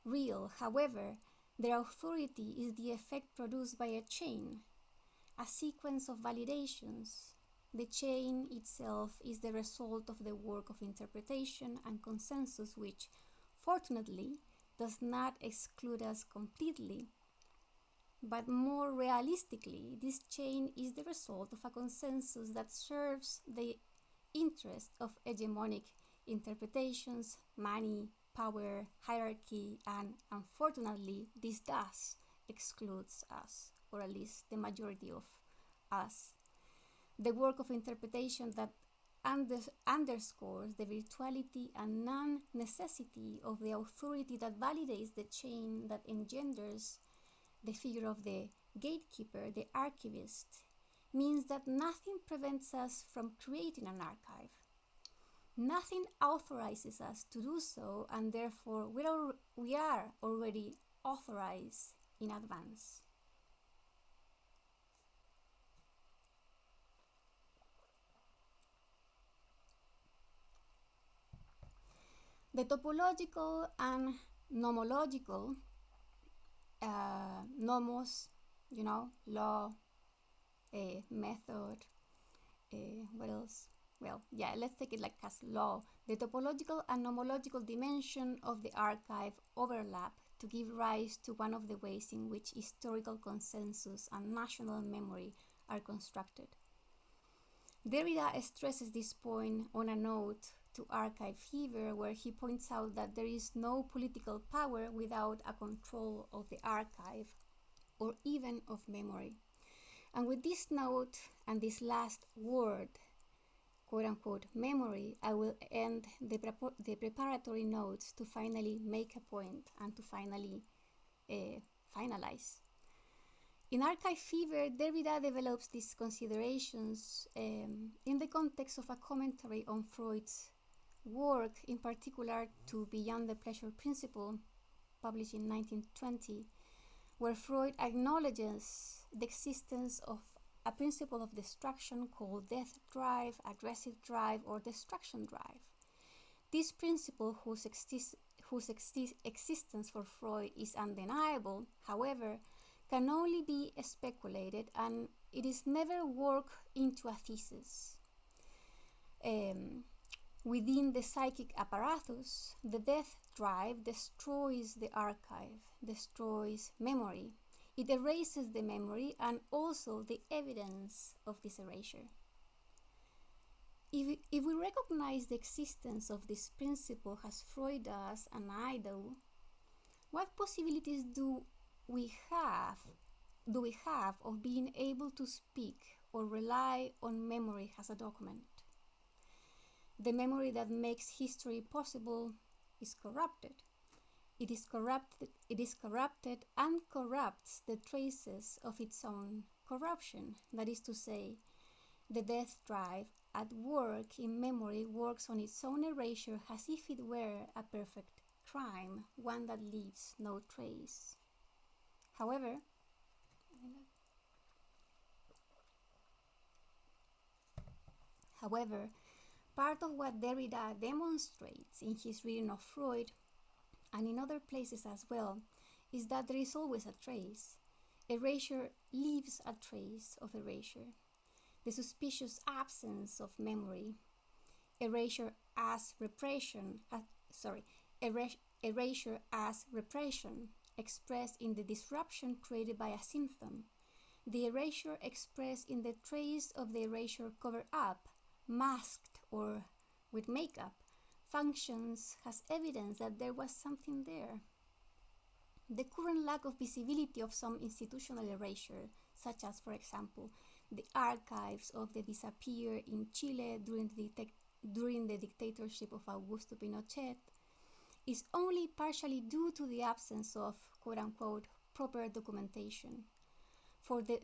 real. However, their authority is the effect produced by a chain, a sequence of validations. The chain itself is the result of the work of interpretation and consensus, which, fortunately, does not exclude us completely. But more realistically, this chain is the result of a consensus that serves the interest of hegemonic interpretations, money, power, hierarchy, and unfortunately, this does excludes us, or at least the majority of us. The work of interpretation that underscores the virtuality and non-necessity of the authority that validates the chain that engenders the figure of the gatekeeper, the archivist, means that nothing prevents us from creating an archive. Nothing authorizes us to do so, and therefore we are already authorized in advance. The topological and nomological, nomos, law, method, what else? Well, yeah, let's take it like as law. The topological and nomological dimension of the archive overlap to give rise to one of the ways in which historical consensus and national memory are constructed. Derrida stresses this point on a note to Archive Fever, where he points out that there is no political power without a control of the archive or even of memory. And with this note and this last word, quote-unquote memory, I will end the preparatory notes to finally make a point and to finally finalize. In Archive Fever, Derrida develops these considerations in the context of a commentary on Freud's work, in particular to Beyond the Pleasure Principle, published in 1920, where Freud acknowledges the existence of a principle of destruction called death drive, aggressive drive, or destruction drive. This principle, whose existence for Freud is undeniable, however, can only be speculated, and it is never worked into a thesis. Within the psychic apparatus, the death drive destroys the archive, destroys memory. It erases the memory and also the evidence of this erasure. If we recognize the existence of this principle as Freud does and I do, what possibilities do we have of being able to speak or rely on memory as a document? The memory that makes history possible is corrupted. It is corrupted and corrupts the traces of its own corruption. That is to say, the death drive at work in memory works on its own erasure as if it were a perfect crime, one that leaves no trace. However, part of what Derrida demonstrates in his reading of Freud, and in other places as well, is that there is always a trace. Erasure leaves a trace of erasure. The suspicious absence of memory. Erasure as repression, erasure as repression, expressed in the disruption created by a symptom. The erasure expressed in the trace of the erasure covered up, masked, or with makeup, functions as evidence that there was something there. The current lack of visibility of some institutional erasure, such as, for example, the archives of the disappeared in Chile during the dictatorship of Augusto Pinochet, is only partially due to the absence of, quote-unquote, proper documentation. For the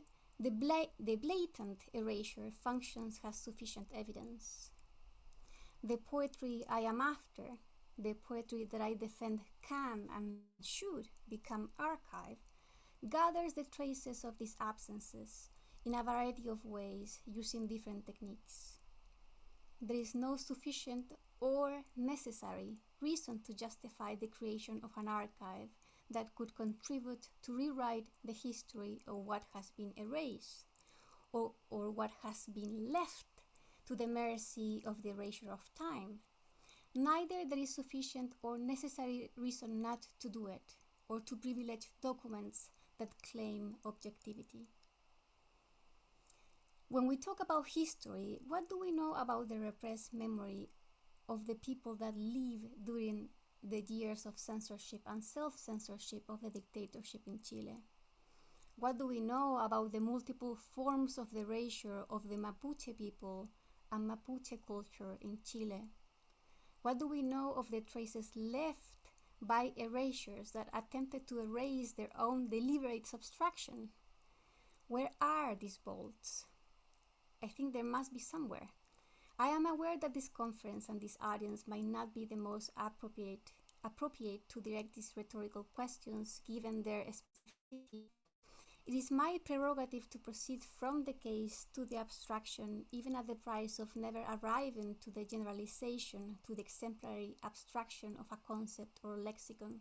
blatant erasure functions as sufficient evidence. The poetry I am after, the poetry that I defend can and should become archive, gathers the traces of these absences in a variety of ways using different techniques. There is no sufficient or necessary reason to justify the creation of an archive that could contribute to rewrite the history of what has been erased or what has been left to the mercy of the erasure of time. Neither there is sufficient or necessary reason not to do it, or to privilege documents that claim objectivity. When we talk about history, what do we know about the repressed memory of the people that lived during the years of censorship and self-censorship of the dictatorship in Chile? What do we know about the multiple forms of the erasure of the Mapuche people and Mapuche culture in Chile? What do we know of the traces left by erasures that attempted to erase their own deliberate subtraction? Where are these vaults? I think there must be somewhere. I am aware that this conference and this audience might not be the most appropriate to direct these rhetorical questions given their specificity. It is my prerogative to proceed from the case to the abstraction, even at the price of never arriving to the generalization, to the exemplary abstraction of a concept or lexicon.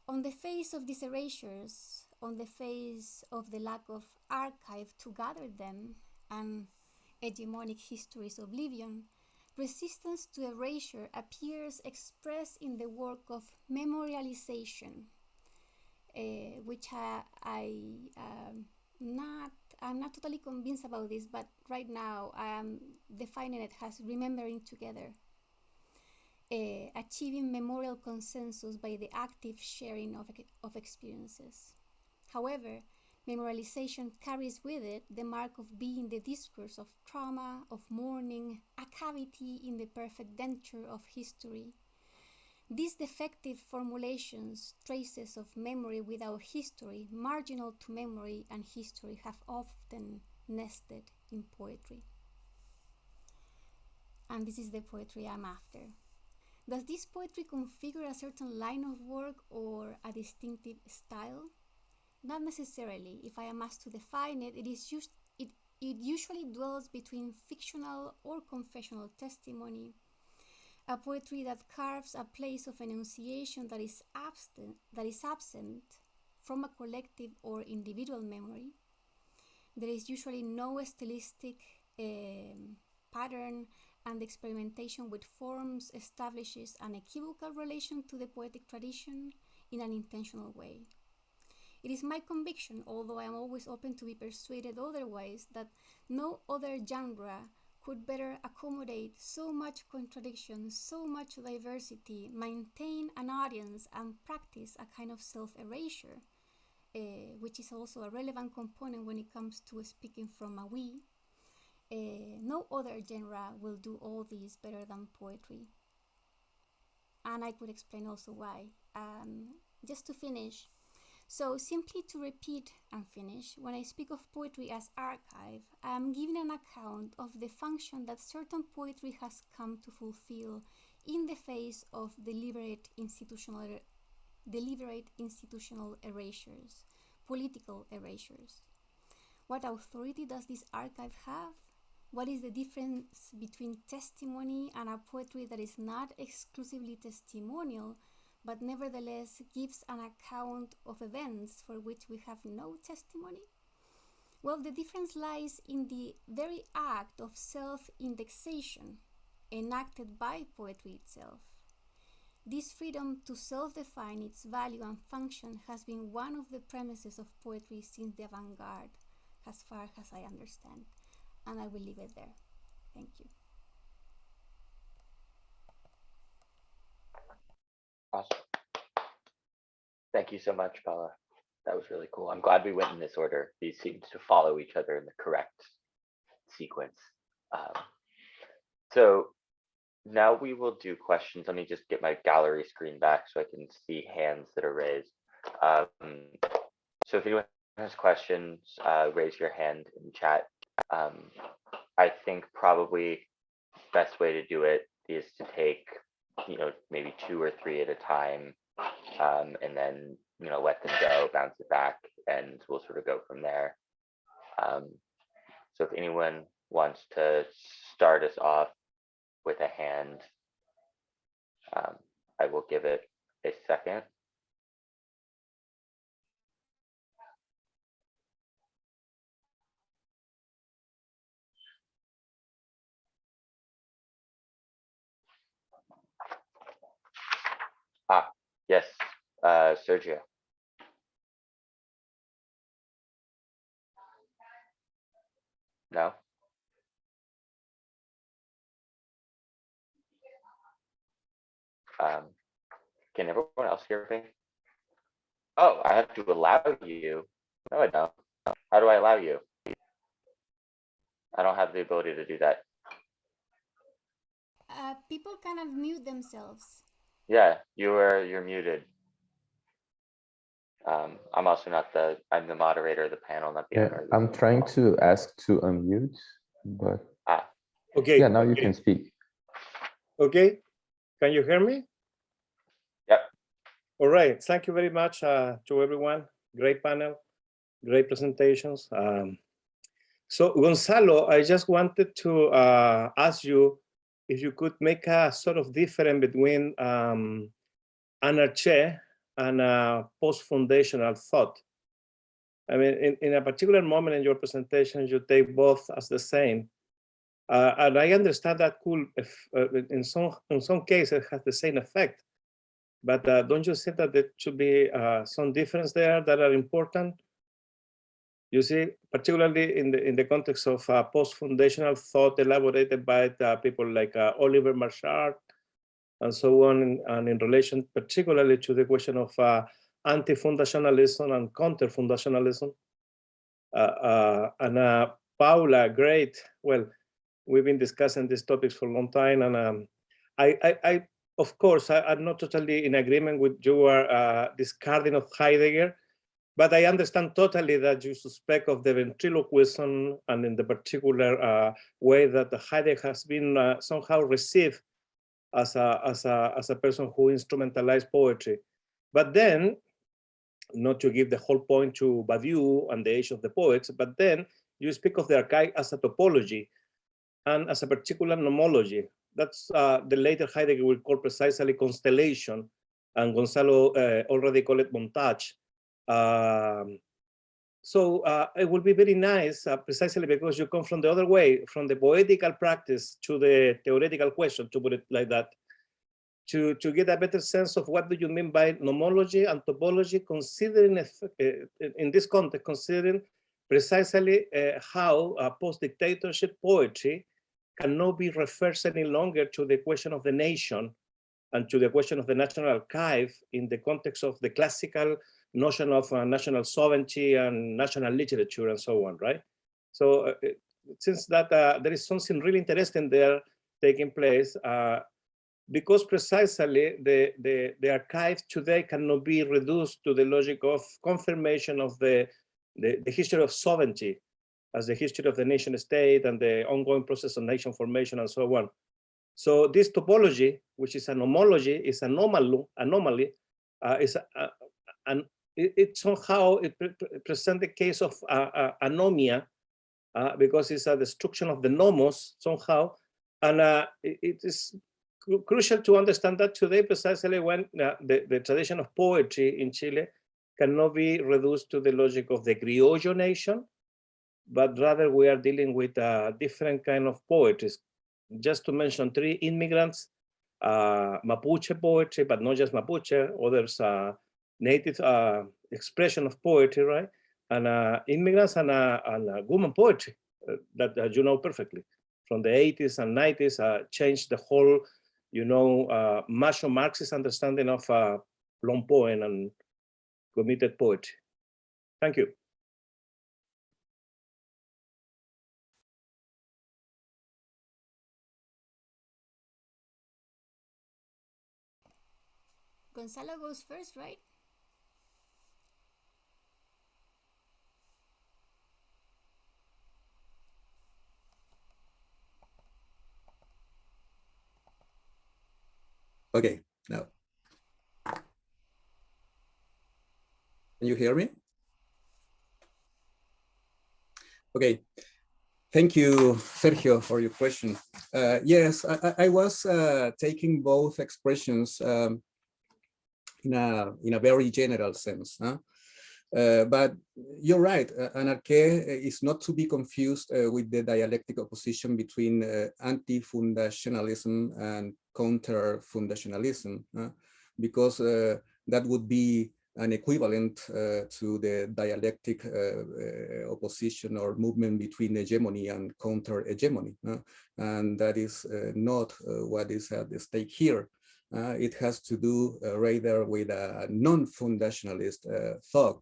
On the face of these erasures, on the face of the lack of archive to gather them, and hegemonic history's oblivion, resistance to erasure appears expressed in the work of memorialization, which I'm not totally convinced about this, but right now I am defining it as remembering together, achieving memorial consensus by the active sharing of experiences. However, Memorialization carries with it the mark of being the discourse of trauma, of mourning, a cavity in the perfect denture of history. These defective formulations, traces of memory without history, marginal to memory and history, have often nested in poetry. And this is the poetry I'm after. Does this poetry configure a certain line of work or a distinctive style? Not necessarily. If I am asked to define it, it usually dwells between fictional or confessional testimony, a poetry that carves a place of enunciation that is absent from a collective or individual memory. There is usually no stylistic pattern, and experimentation with forms establishes an equivocal relation to the poetic tradition in an intentional way. It is my conviction, although I am always open to be persuaded otherwise, that no other genre could better accommodate so much contradiction, so much diversity, maintain an audience, and practice a kind of self-erasure, which is also a relevant component when it comes to speaking from a we. No other genre will do all these better than poetry. And I could explain also why. Just to finish, so simply to repeat and finish, when I speak of poetry as archive, I am giving an account of the function that certain poetry has come to fulfill in the face of deliberate institutional erasures, political erasures. What authority does this archive have? What is the difference between testimony and a poetry that is not exclusively testimonial, but nevertheless gives an account of events for which we have no testimony? Well, the difference lies in the very act of self-indexation enacted by poetry itself. This freedom to self-define its value and function has been one of the premises of poetry since the avant-garde, as far as I understand. And I will leave it there. Thank you.
Awesome. Thank you so much, Paula. That was really cool. I'm glad we went in this order. These seem to follow each other in the correct sequence. So now we will do questions. Let me just get my gallery screen back so I can see hands that are raised. So if anyone has questions, raise your hand in chat. I think probably best way to do it is to take, maybe 2 or 3 at a time, and then, let them go, bounce it back, and we'll sort of go from there. So if anyone wants to start us off with a hand, I will give it a second. Yes, Sergio. No? Can everyone else hear me? Oh, I have to allow you. No, I don't. How do I allow you? I don't have the ability to do that.
People kind of mute themselves.
Yeah, you're muted. I'm also not I'm the moderator of the panel, not the owner.
I'm trying to ask to unmute, but
okay.
Yeah, now you can speak.
Okay, can you hear me?
Yep.
All right, thank you very much to everyone. Great panel, great presentations. So Gonzalo, I just wanted to ask you if you could make a sort of difference between anarchy and post-foundational thought. I mean, in a particular moment in your presentation, you take both as the same. And I understand that could, in some cases, has the same effect. But don't you think that there should be some difference there that are important? You see, particularly in the context of post-foundational thought elaborated by people like Oliver Marchard and so on, and in relation particularly to the question of anti-fundationalism and counter-fundationalism. Paula, great. Well, we've been discussing these topics for a long time, and of course, I'm not totally in agreement with your discarding of Heidegger, but I understand totally that you suspect of the ventriloquism, and in the particular way that Heidegger has been somehow received as a person who instrumentalized poetry. But then, not to give the whole point to Badiou and the Age of the Poets, but then you speak of the archive as a topology and as a particular nomology. That's the later Heidegger will call precisely constellation, and Gonzalo already called it montage. So it would be very nice, precisely because you come from the other way, from the poetical practice to the theoretical question, to put it like that, to get a better sense of what do you mean by nomology and topology, considering, in this context, considering precisely how post-dictatorship poetry cannot be referred any longer to the question of the nation and to the question of the national archive in the context of the classical notion of national sovereignty and national literature and so on, right? So since that there is something really interesting there taking place, because precisely the archive today cannot be reduced to the logic of confirmation of the history of sovereignty as the history of the nation state and the ongoing process of nation formation and so on. So this topology, which is an homology, is an anomaly, it somehow presents the case of anomia, because it's a destruction of the nomos somehow, and it is crucial to understand that today, precisely when the tradition of poetry in Chile cannot be reduced to the logic of the criollo nation, but rather we are dealing with a different kind of poetry. Just to mention 3 immigrants, Mapuche poetry, but not just Mapuche, others native expression of poetry, right? And immigrants and woman poetry that you know perfectly from the 80s and 90s changed the whole, you know, macho Marxist understanding of long poem and committed poetry. Thank you.
Gonzalo goes first, right?
Okay, now. Can you hear me? Okay. Thank you, Sergio, for your question. Yes, I was taking both expressions in a very general sense. Huh? But you're right, anarchy is not to be confused with the dialectic opposition between anti-fundationalism and counter-fundationalism, because that would be an equivalent to the dialectic opposition or movement between hegemony and counter-hegemony. And that is not what is at the stake here. It has to do rather with a non-fundationalist thought.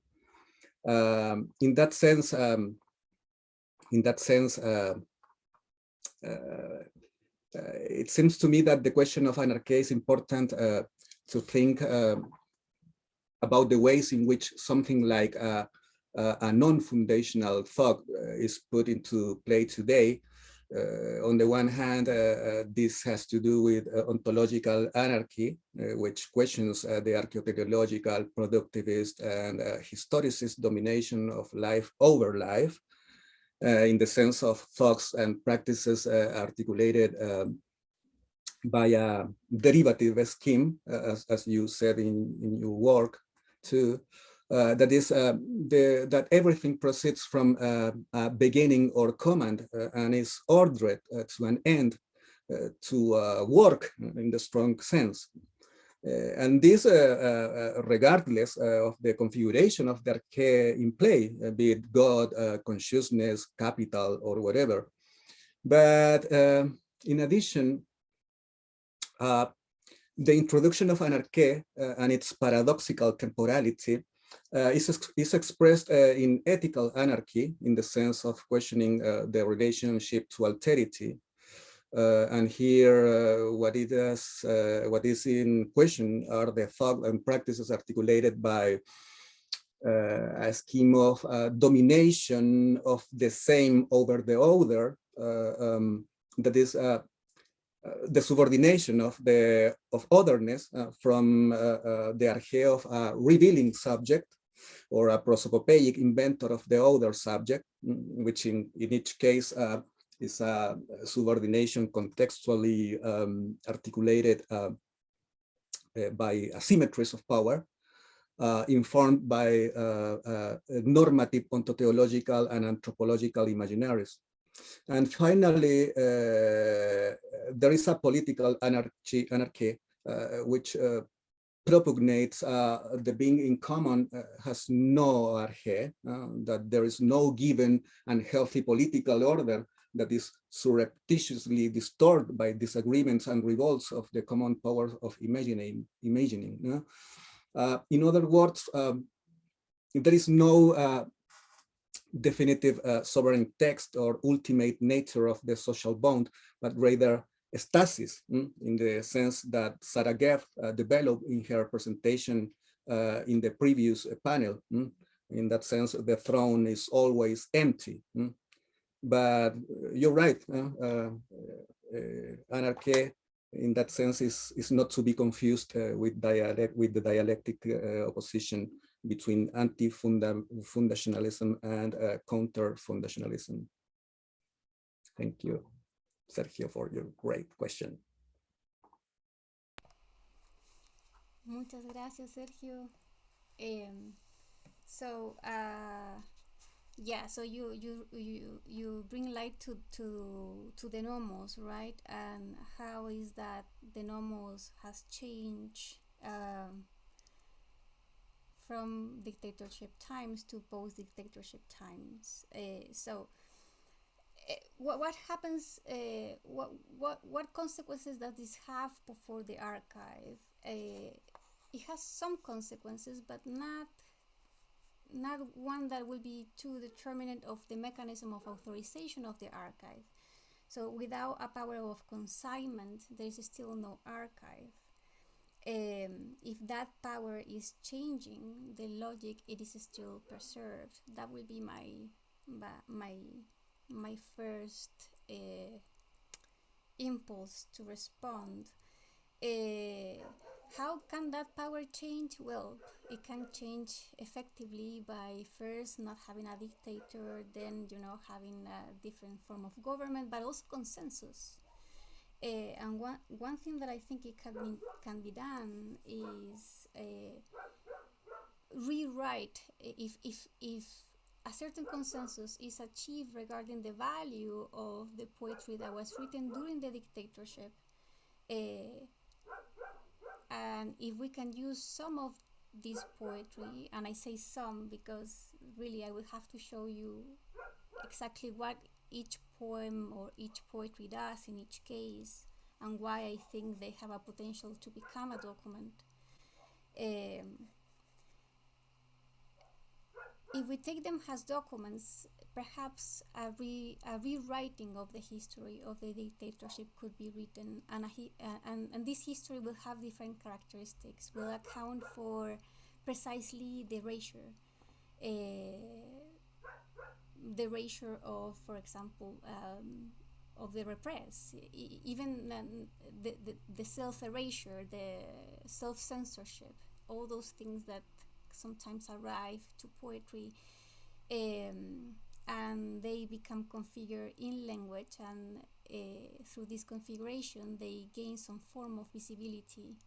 In that sense, it seems to me that the question of anarchy is important to think about the ways in which something like a non-fundational thought is put into play today. On the one hand, this has to do with ontological anarchy, which questions the archaeoteleological, productivist, and historicist domination of life over life, in the sense of thoughts and practices articulated by a derivative scheme, as you said in your work too. That is that everything proceeds from a beginning or command and is ordered to an end, to work in the strong sense. And this regardless of the configuration of the arche in play, be it God, consciousness, capital, or whatever. But in addition, the introduction of anarchy and its paradoxical temporality is expressed in ethical anarchy in the sense of questioning the relationship to alterity. And here, what is in question are the thought and practices articulated by a scheme of domination of the same over the other, that is the subordination of otherness from the arche of a revealing subject or a prosopopeic inventor of the other subject, which in each case is a subordination contextually articulated by asymmetries of power, informed by normative ontotheological and anthropological imaginaries. And finally, there is a political anarchy which propugnates the being in common has no arche, that there is no given and healthy political order that is surreptitiously distorted by disagreements and revolts of the common powers of imagining. In other words, there is no definitive sovereign text or ultimate nature of the social bond, but rather stasis, in the sense that Sarah Geff developed in her presentation in the previous panel. In that sense, the throne is always empty. But you're right, anarchy in that sense is not to be confused with the dialectic opposition between anti-fundationalism and counter-fundationalism. Thank you, Sergio, for your great question.
Muchas gracias, Sergio. Yeah, so you bring light to the nomos, right? And how is that the nomos has changed from dictatorship times to post-dictatorship times. What happens? What consequences does this have for the archive? It has some consequences, but not one that will be too determinant of the mechanism of authorization of the archive. So without a power of consignment, there is still no archive. If that power is changing, the logic, it is still preserved. That will be my first impulse to respond. How can that power change? Well, it can change effectively by first not having a dictator, then having a different form of government, but also consensus. And one thing that I think it can be done is rewrite if a certain consensus is achieved regarding the value of the poetry that was written during the dictatorship. And if we can use some of this poetry, and I say some because really I will have to show you exactly what each poem or each poetry does in each case, and why I think they have a potential to become a document. If we take them as documents, perhaps a rewriting of the history of the dictatorship could be written, and this history will have different characteristics, will account for precisely the erasure. The erasure of, for example, of the repressed, even the self-erasure, the self-censorship, all those things that sometimes arrive to poetry, and they become configured in language, and through this configuration they gain some form of visibility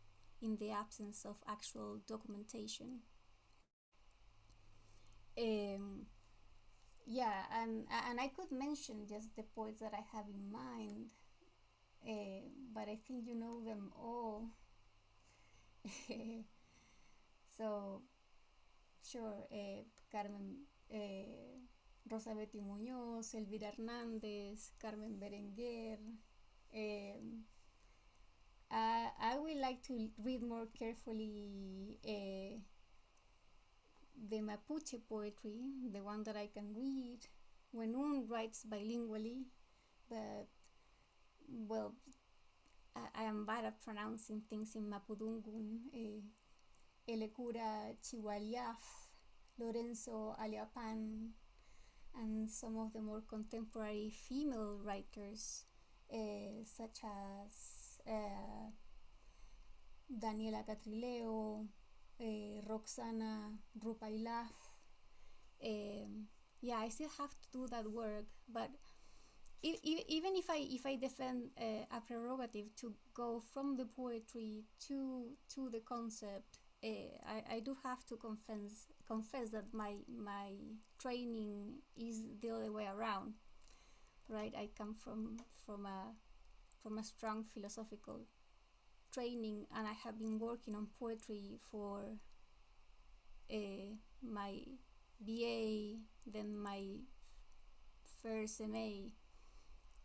in the absence of actual documentation. Yeah, and I could mention just the poets that I have in mind, but I think you know them all. So, sure, Carmen, Rosa Betty Muñoz, Elvira Hernández, Carmen Berenguer. I would like to read more carefully the Mapuche poetry, the one that I can read, when one writes bilingually, but, well, I am bad at pronouncing things in Mapudungun. Elecura Chihualiaf, Lorenzo Aliapan, and some of the more contemporary female writers, such as Daniela Catrileo, Roxana Rupailaf. Yeah, I still have to do that work, but even if I defend a prerogative to go from the poetry to the concept, I do have to confess that my training is the other way around, right? I come from a strong philosophical training, and I have been working on poetry for my BA, then my first MA,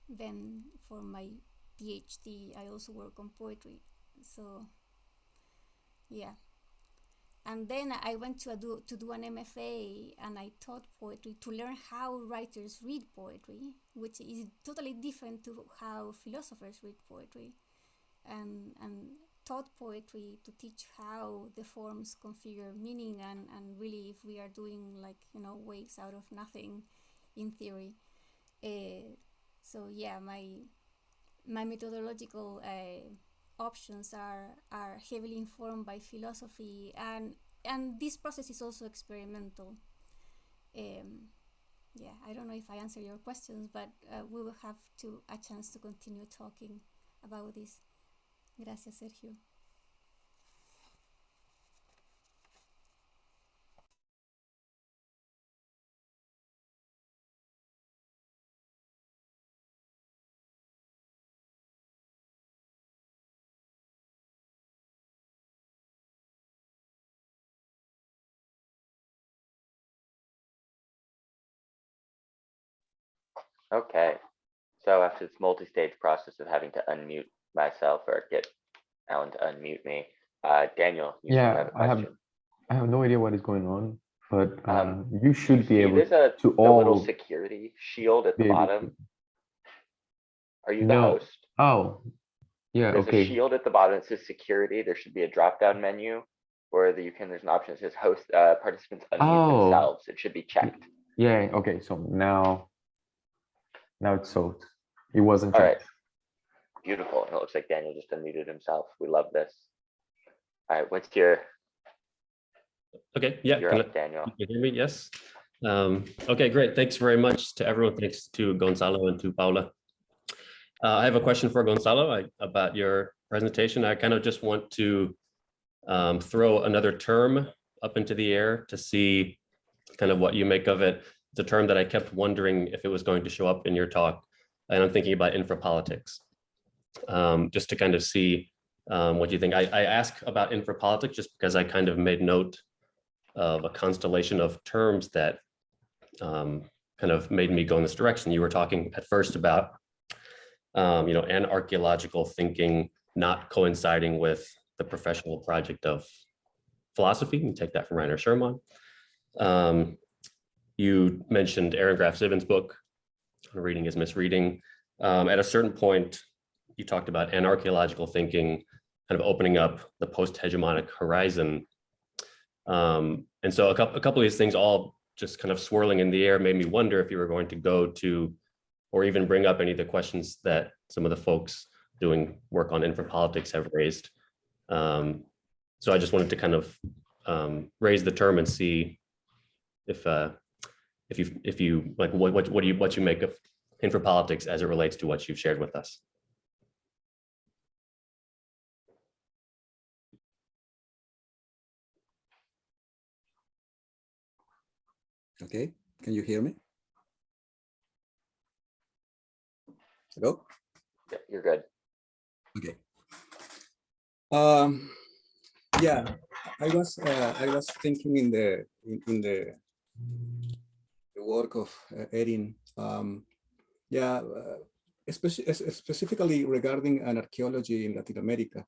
then for my PhD I also work on poetry. So yeah, and then I went to do an MFA, and I taught poetry to learn how writers read poetry, which is totally different to how philosophers read poetry, and taught poetry to teach how the forms configure meaning, and really if we are doing, like, waves out of nothing in theory. So yeah, my methodological options are heavily informed by philosophy, and this process is also experimental. Yeah, I don't know if I answer your questions, but we will have a chance to continue talking about this. Gracias, Sergio.
Okay, so after this multi-stage process of having to unmute myself or get Alan to unmute me, Daniel, you seem to have a question.
I have no idea what is going on, but you should be able
there's a
all
little security shield at the bottom. Are you the host?
Oh, yeah,
there's
okay.
a shield at the bottom that says security. There should be a drop-down menu where there's an option that says host participants unmute themselves. It should be checked.
Yeah, okay, so now it's solved. It wasn't checked.
All right. Beautiful. It looks like Daniel just unmuted himself. We love this. All right, what's your...
Okay, yeah.
You're up, Daniel.
You hear me? Yes. Okay, great. Thanks very much to everyone. Thanks to Gonzalo and to Paula. I have a question for Gonzalo about your presentation. I kind of just want to throw another term up into the air to see kind of what you make of it. It's a term that I kept wondering if it was going to show up in your talk, and I'm thinking about infrapolitics. Just to kind of see what you think. I ask about infrapolitics just because I kind of made note of a constellation of terms that kind of made me go in this direction. You were talking at first about anarchaeological thinking not coinciding with the professional project of philosophy. You take that from Rainer Sherman. You mentioned Aaron Graff Zivins' book, Reading is Misreading. At a certain point, you talked about anarchaeological thinking kind of opening up the post-hegemonic horizon. And so a couple of these things all just kind of swirling in the air made me wonder if you were going to go to or even bring up any of the questions that some of the folks doing work on infrapolitics have raised. So I just wanted to kind of raise the term and see if you like what you make of infrapolitics as it relates to what you've shared with us.
Okay, can you hear me? Hello?
Yeah, you're good.
Okay. Yeah, I was thinking in the work of Erin. Yeah, specifically regarding anarchaeology in Latin America.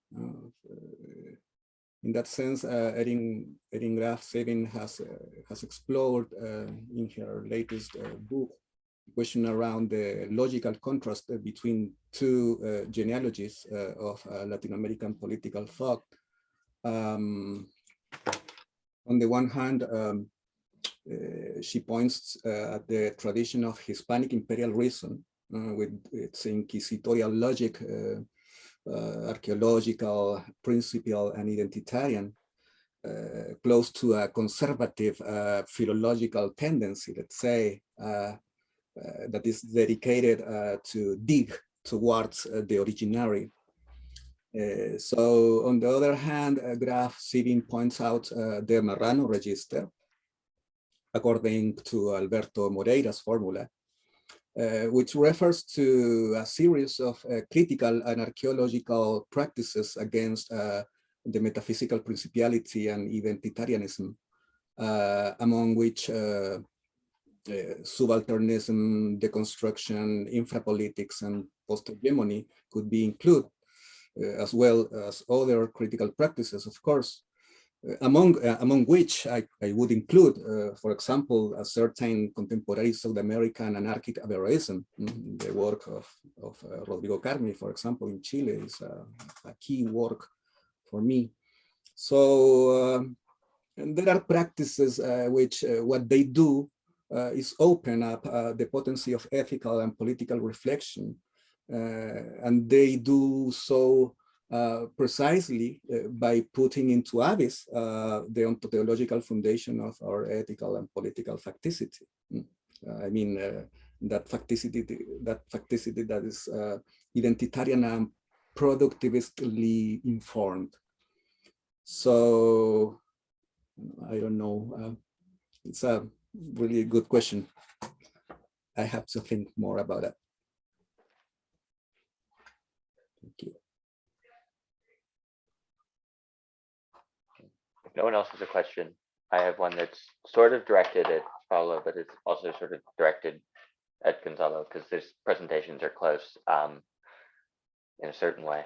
In that sense, Erin Graf-Sabin has explored in her latest book question around the logical contrast between two genealogies of Latin American political thought. On the one hand, she points at the tradition of Hispanic imperial reason with its inquisitorial logic, archaeological, principial, and identitarian, close to a conservative philological tendency, let's say, that is dedicated to dig towards the originary. So on the other hand, Graf-Sabin points out the Marrano register, according to Alberto Moreira's formula, which refers to a series of critical and archaeological practices against the metaphysical principiality and identitarianism, among which subalternism, deconstruction, infrapolitics, and post-hegemony could be included, as well as other critical practices, of course, among which I would include, for example, a certain contemporary South American anarchic aberration. The work of Rodrigo Carmi, for example, in Chile is a key work for me. So and there are practices which what they do is open up the potency of ethical and political reflection. And they do so precisely by putting into abyss the ontological foundation of our ethical and political facticity. I mean, that facticity that is identitarian and productivistly informed. So I don't know. It's a really good question. I have to think more about that. Thank you.
If no one else has a question, I have one that's sort of directed at Paula, but it's also sort of directed at Gonzalo, because their presentations are close in a certain way.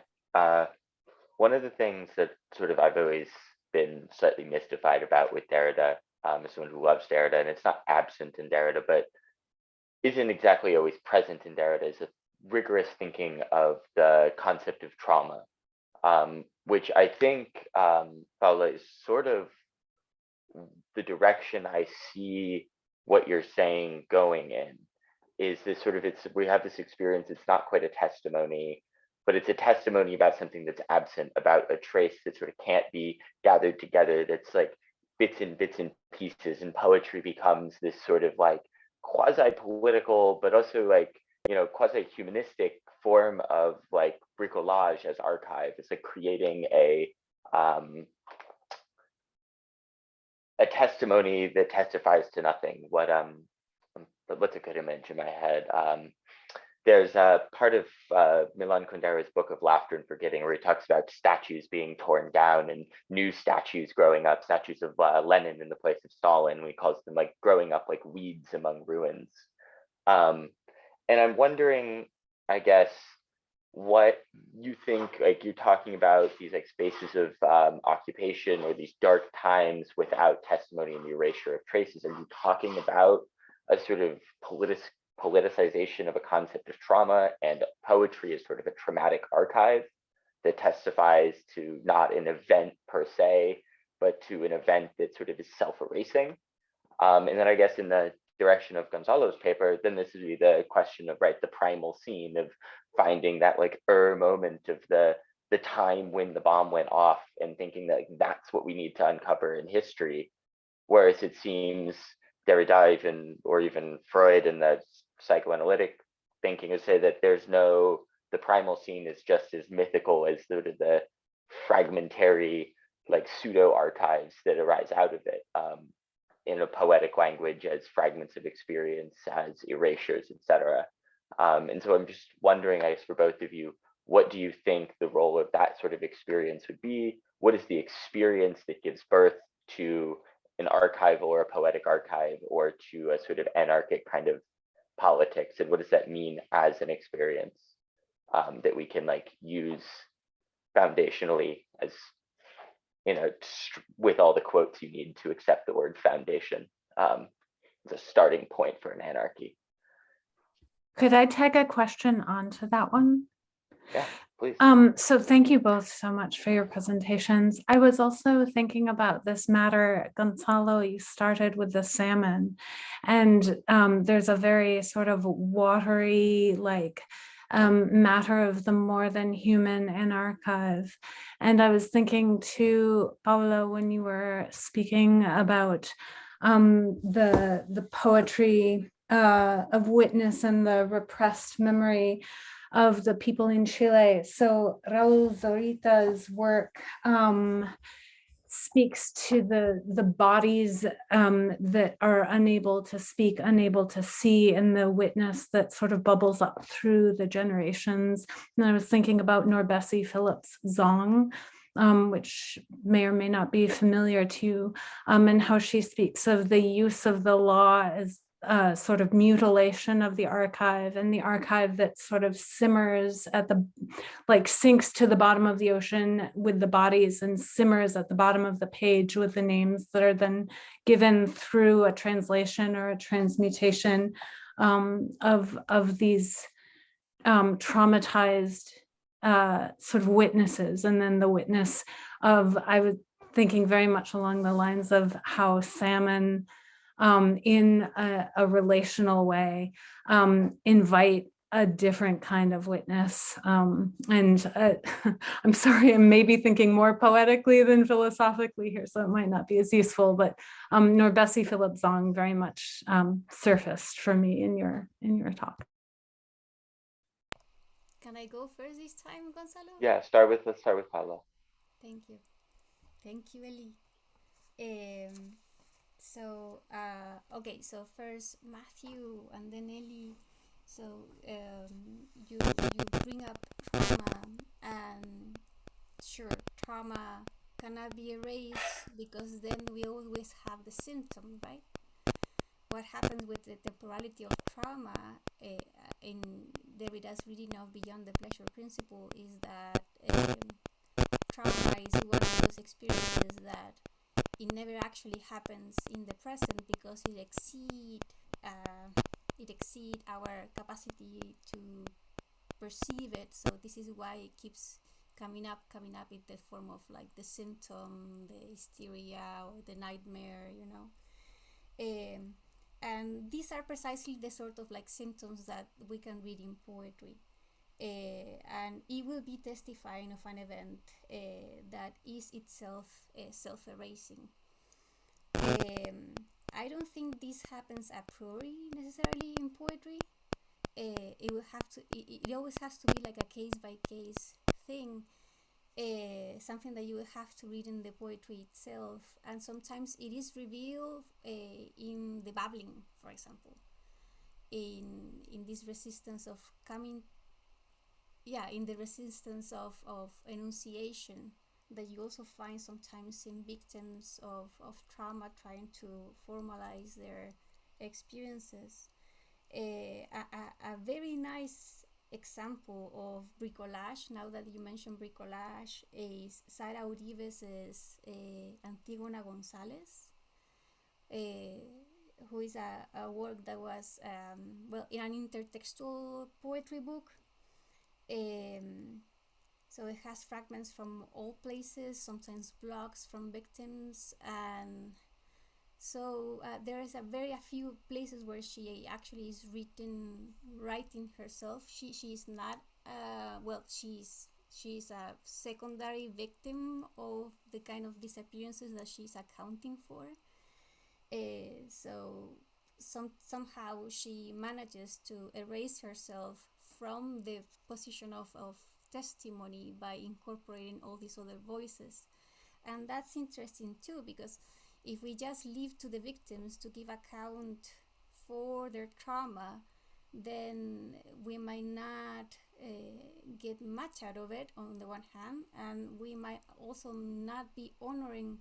One of the things that sort of I've always been slightly mystified about with Derrida, as someone who loves Derrida, and it's not absent in Derrida, but isn't exactly always present in Derrida, is a rigorous thinking of the concept of trauma, which I think, Paula, is sort of the direction I see what you're saying going in, is this sort of, we have this experience, it's not quite a testimony, but it's a testimony about something that's absent, about a trace that sort of can't be gathered together, that's like bits and pieces, and poetry becomes this sort of like quasi-political, but also like, you know, quasi-humanistic form of like bricolage as archive. It's like creating a testimony that testifies to nothing. What's a good image in my head? There's a part of Milan Kundera's book of Laughter and Forgetting where he talks about statues being torn down and new statues growing up, statues of Lenin in the place of Stalin. He calls them like growing up like weeds among ruins. And I'm wondering, I guess, what you think, like you're talking about these like spaces of occupation or these dark times without testimony and the erasure of traces. Are you talking about a sort of politicization of a concept of trauma, and poetry is sort of a traumatic archive that testifies to not an event per se, but to an event that sort of is self-erasing? And then I guess in the direction of Gonzalo's paper, then this would be the question of, right, the primal scene of finding that like moment of the time when the bomb went off and thinking that like, that's what we need to uncover in history. Whereas it seems Derrida or even Freud and the psychoanalytic thinking would say that there's no, the primal scene is just as mythical as sort of the fragmentary like pseudo archives that arise out of it, in a poetic language as fragments of experience, as erasures, etc. And so I'm just wondering, I guess, for both of you, what do you think the role of that sort of experience would be? What is the experience that gives birth to an archival or a poetic archive, or to a sort of anarchic kind of politics? And what does that mean as an experience that we can like use foundationally as with all the quotes you need to accept the word foundation, as a starting point for an anarchy.
Could I tag a question onto that one?
Yeah, please.
So thank you both so much for your presentations. I was also thinking about this matter, Gonzalo, you started with the salmon, and there's a very sort of watery, like, matter of the more than human in archive. And I was thinking too, Paula, when you were speaking about the poetry of witness and the repressed memory of the people in Chile. So Raul Zorita's work speaks to the bodies that are unable to speak, unable to see, and the witness that sort of bubbles up through the generations. And I was thinking about Norbessie Phillips' Zong, which may or may not be familiar to you, and how she speaks of the use of the law as sort of mutilation of the archive, and the archive that sort of simmers at the, like, sinks to the bottom of the ocean with the bodies and simmers at the bottom of the page with the names that are then given through a translation or a transmutation of these traumatized sort of witnesses. And then the witness of, I was thinking very much along the lines of how salmon in a relational way invite a different kind of witness. I'm sorry, I'm maybe thinking more poetically than philosophically here, so it might not be as useful, but Norbessie Phillips Zong very much surfaced for me in your talk.
Can I go first this time, Gonzalo?
Yeah, let's start with Paula.
Thank you, Eli. Okay, so first Matthew and then Eli. So you bring up trauma, and sure, trauma cannot be erased because then we always have the symptom, right? What happens with the temporality of trauma in Derrida's reading of Beyond the Pleasure Principle is that trauma is one of those experiences that it never actually happens in the present because it exceeds our capacity to perceive it. So this is why it keeps coming up in the form of like the symptom, the hysteria, or the nightmare, and these are precisely the sort of like symptoms that we can read in poetry. And it will be testifying of an event that is itself self-erasing. I don't think this happens a priori necessarily in poetry. It always has to be like a case-by-case thing, something that you will have to read in the poetry itself, and sometimes it is revealed in the babbling, for example, in this resistance of coming. In the resistance of enunciation that you also find sometimes in victims of trauma trying to formalize their experiences. A very nice example of bricolage, now that you mentioned bricolage, is Sara Uribe's Antígona González, who is a work that was, in an intertextual poetry book. So it has fragments from all places, sometimes blocks from victims, and so there is a few places where she actually is writing herself. She is not she's a secondary victim of the kind of disappearances that she's accounting for. So somehow she manages to erase herself from the position of testimony by incorporating all these other voices. And that's interesting too, because if we just leave to the victims to give account for their trauma, then we might not get much out of it on the one hand, and we might also not be honoring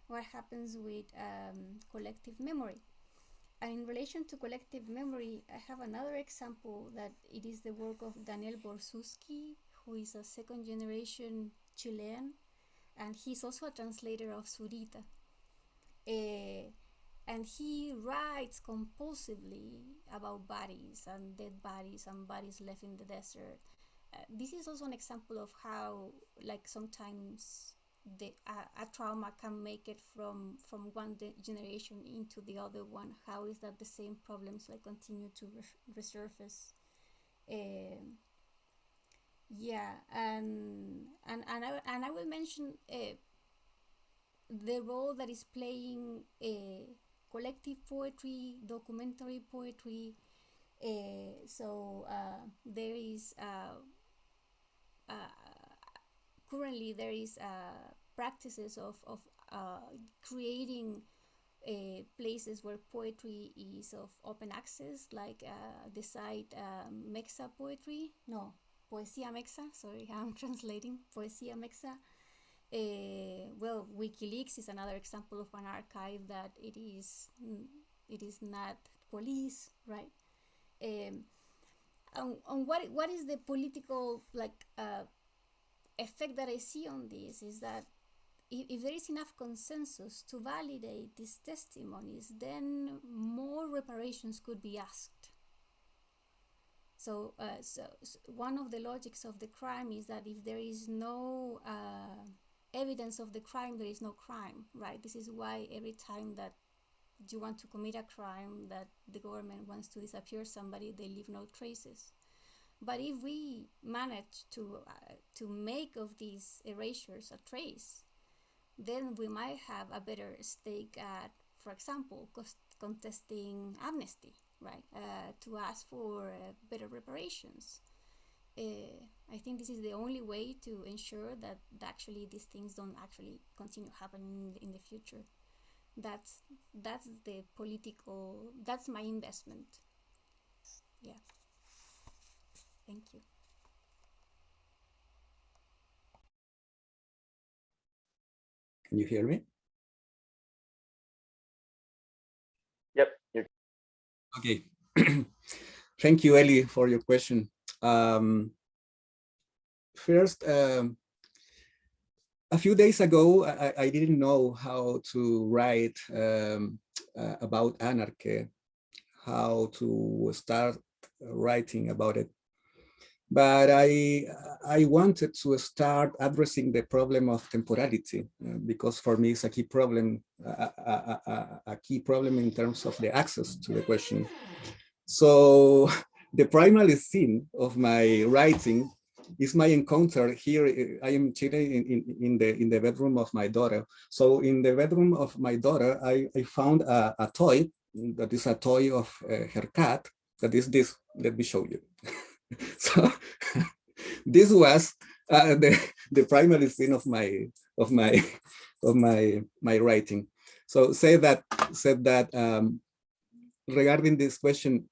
what happens with collective memory. And in relation to collective memory, I have another example that it is the work of Daniel Borsuski, who is a second generation Chilean, and he's also a translator of Zurita. And he writes compulsively about bodies and dead bodies and bodies left in the desert. This is also an example of how, like, sometimes a trauma can make it from one generation into the other one. How is that the same problems like continue to resurface? Yeah, and I will mention the role that is playing collective poetry, documentary poetry. So there is currently there is practices of creating places where poetry is of open access, like the site Mexa Poetry. No, Poesía Mexa. Sorry, I'm translating Poesía Mexa. Well, WikiLeaks is another example of an archive that it is not police, right? What is the political effect that I see on this is that if there is enough consensus to validate these testimonies, then more reparations could be asked. So one of the logics of the crime is that if there is no evidence of the crime, there is no crime, right? This is why every time that you want to commit a crime, that the government wants to disappear somebody, they leave no traces. But if we manage to make of these erasures a trace, then we might have a better stake at, for example, contesting amnesty, right? To ask for better reparations. I think this is the only way to ensure that actually these things don't actually continue happening in the future. That's the political, that's my investment. Yeah. Thank you.
Can you hear me?
Yep.
Okay. Thank you, Eli, for your question. First, a few days ago, I didn't know how to write about anarchy, how to start writing about it. But I wanted to start addressing the problem of temporality, because for me it's a key problem, a key problem in terms of the access to the question. So the primary scene of my writing is my encounter here. I am chilling in the bedroom of my daughter. So in the bedroom of my daughter, I found a toy that is a toy of her cat. That is this. Let me show you. So this was the primary scene of my writing. So said that regarding this question,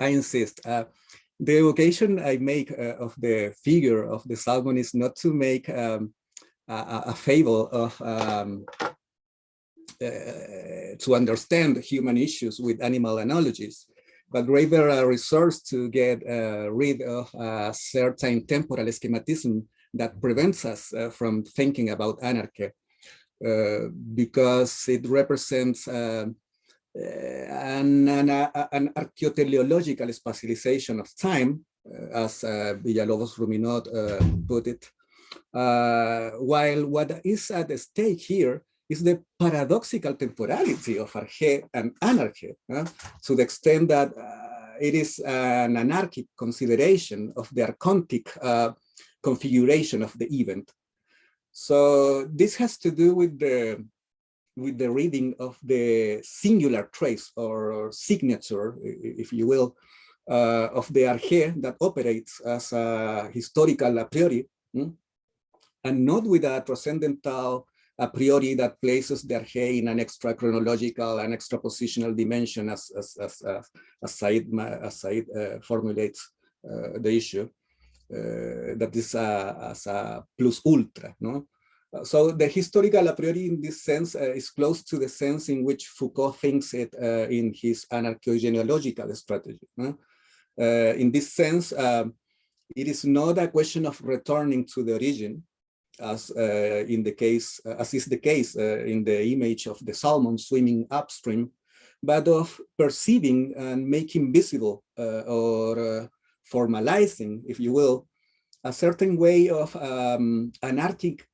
I insist. The evocation I make of the figure of the salmon is not to make a fable of to understand human issues with animal analogies, but rather a resource to get rid of a certain temporal schematism that prevents us from thinking about anarchy, because it represents an archaeoteleological spatialization of time, as Villalobos-Ruminot put it, while what is at stake here is the paradoxical temporality of arche and anarchy, to the extent that it is an anarchic consideration of the archontic configuration of the event. So this has to do with the reading of the singular trace or signature, if you will, of the arche that operates as a historical a priori, and not with a transcendental a priori that places the arche in an extra chronological and extra positional dimension, as Said formulates the issue. That is as a plus ultra, no? So the historical a priori in this sense is close to the sense in which Foucault thinks it in his anarcho-genealogical strategy. In this sense, it is not a question of returning to the origin, as is the case in the image of the salmon swimming upstream, but of perceiving and making visible or formalizing, if you will, a certain way of anarchic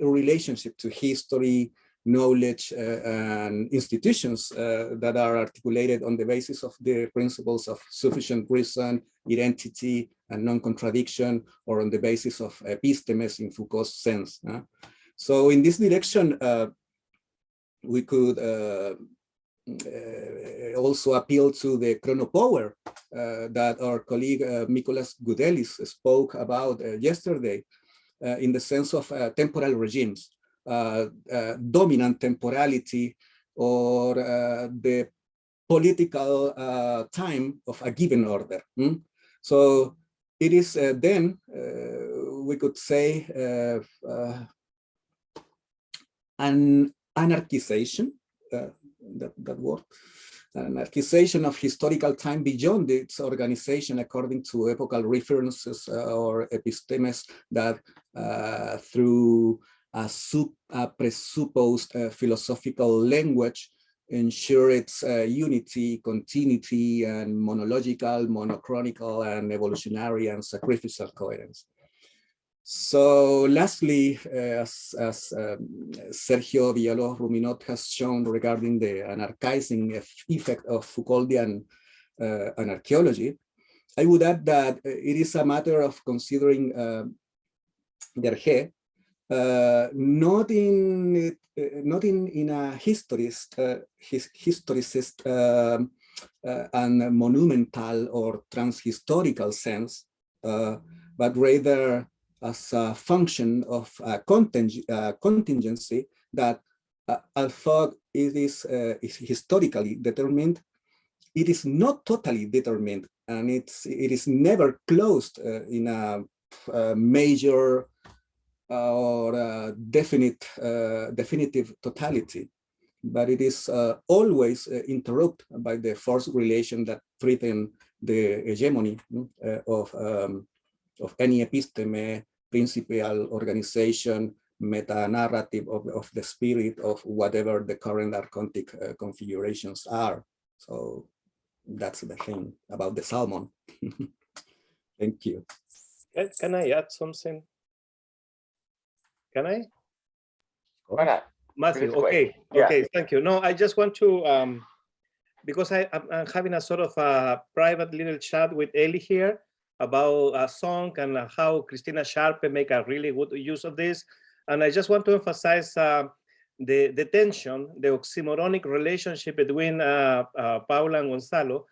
relationship to history, knowledge, and institutions that are articulated on the basis of the principles of sufficient reason, identity, and non-contradiction, or on the basis of epistemes in Foucault's sense. So in this direction, we could also appeal to the chronopower that our colleague Nicolas Goudelis spoke about yesterday, in the sense of temporal regimes, dominant temporality, or the political time of a given order. So it is then, we could say, an anarchization, that word, anarchization of historical time beyond its organization according to epochal references or epistemes that through a presupposed philosophical language ensure its unity, continuity, and monological, monochronical, and evolutionary and sacrificial coherence. So lastly, as Sergio Villalobos-Ruminot has shown regarding the anarchizing effect of Foucauldian anarchaeology, I would add that it is a matter of considering Derge not in a historicist and monumental or transhistorical sense, but rather as a function of contingency that, although it is historically determined, it is not totally determined, and it is never closed in a major or definitive totality, but it is always interrupted by the forced relation that threaten the hegemony of any episteme, principal organization, meta-narrative of the spirit of whatever the current archontic configurations are. So that's the thing about the salmon. Thank you.
Can I add something? Can I?
Why not?
Matthew, okay,
Yeah.
okay, thank you. No, I just want to, because I'm having a sort of a private little chat with Eli here about a song and how Christina Sharpe make a really good use of this. And I just want to emphasize the tension, the oxymoronic relationship between Paula and Gonzalo,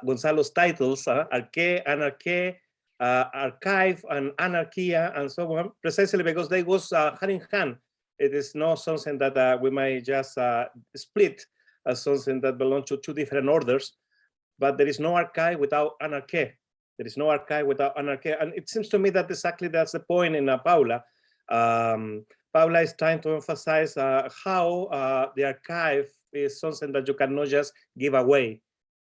Gonzalo's titles, Arche, Anarche, Archive, and Anarchia, and so on, precisely because they go hand in hand. It is not something that we might just split as something that belongs to two different orders, but there is no archive without Anarche. There is no archive without Anarche. And it seems to me that exactly that's the point in Paula. Paula is trying to emphasize how the archive is something that you cannot just give away,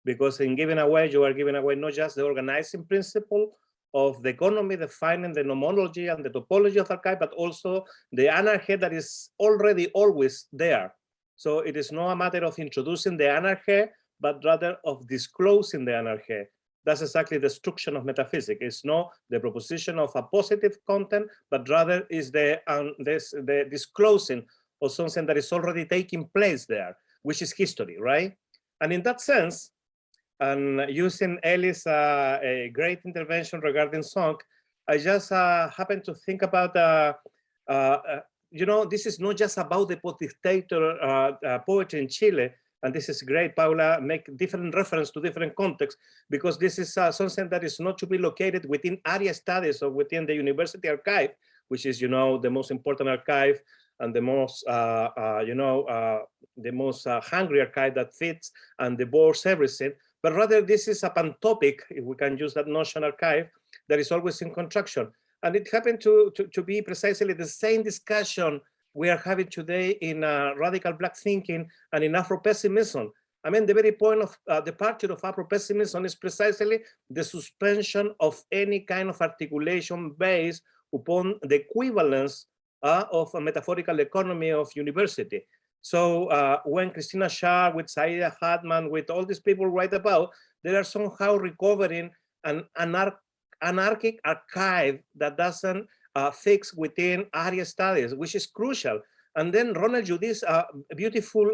because in giving away, you are giving away not just the organizing principle of the economy defining the nomology and the topology of archive, but also the anarche that is already always there. So it is not a matter of introducing the anarche, but rather of disclosing the anarche. That's exactly the destruction of metaphysics. It's not the proposition of a positive content, but rather is the disclosing of something that is already taking place there, which is history, right? And in that sense, and using Ellie's a great intervention regarding song, I just happened to think about, you know, this is not just about the post-dictator poetry in Chile, and this is great, Paula, make different reference to different contexts, because this is something that is not to be located within area studies or within the university archive, which is, you know, the most important archive and the most, you know, the most hungry archive that fits and devours everything. But rather, this is a pantopic, if we can use that notion, archive, that is always in contraction. And it happened to be precisely the same discussion we are having today in radical Black thinking and in Afro-pessimism. I mean, the very point of departure of Afro-pessimism is precisely the suspension of any kind of articulation based upon the equivalence of a metaphorical economy of university. So when Christina Shah, with Saida Hartman, with all these people write about, they are somehow recovering an anarchic archive that doesn't fix within area studies, which is crucial. And then Ronald Judy's beautiful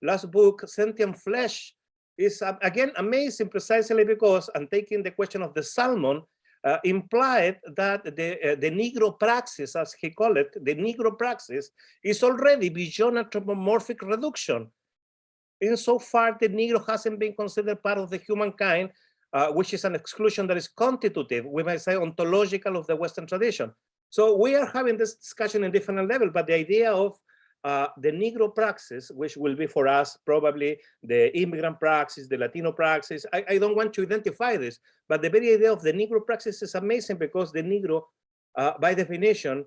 last book, Sentient Flesh, is again amazing, precisely because, and taking the question of the salmon, implied that the Negro praxis, as he called it, the Negro praxis, is already beyond anthropomorphic reduction. Insofar, the Negro hasn't been considered part of the humankind, which is an exclusion that is constitutive, we might say ontological, of the Western tradition. So we are having this discussion in different levels, but the idea of the Negro praxis, which will be for us probably the immigrant praxis, the Latino praxis, I don't want to identify this, but the very idea of the Negro praxis is amazing because the Negro, by definition,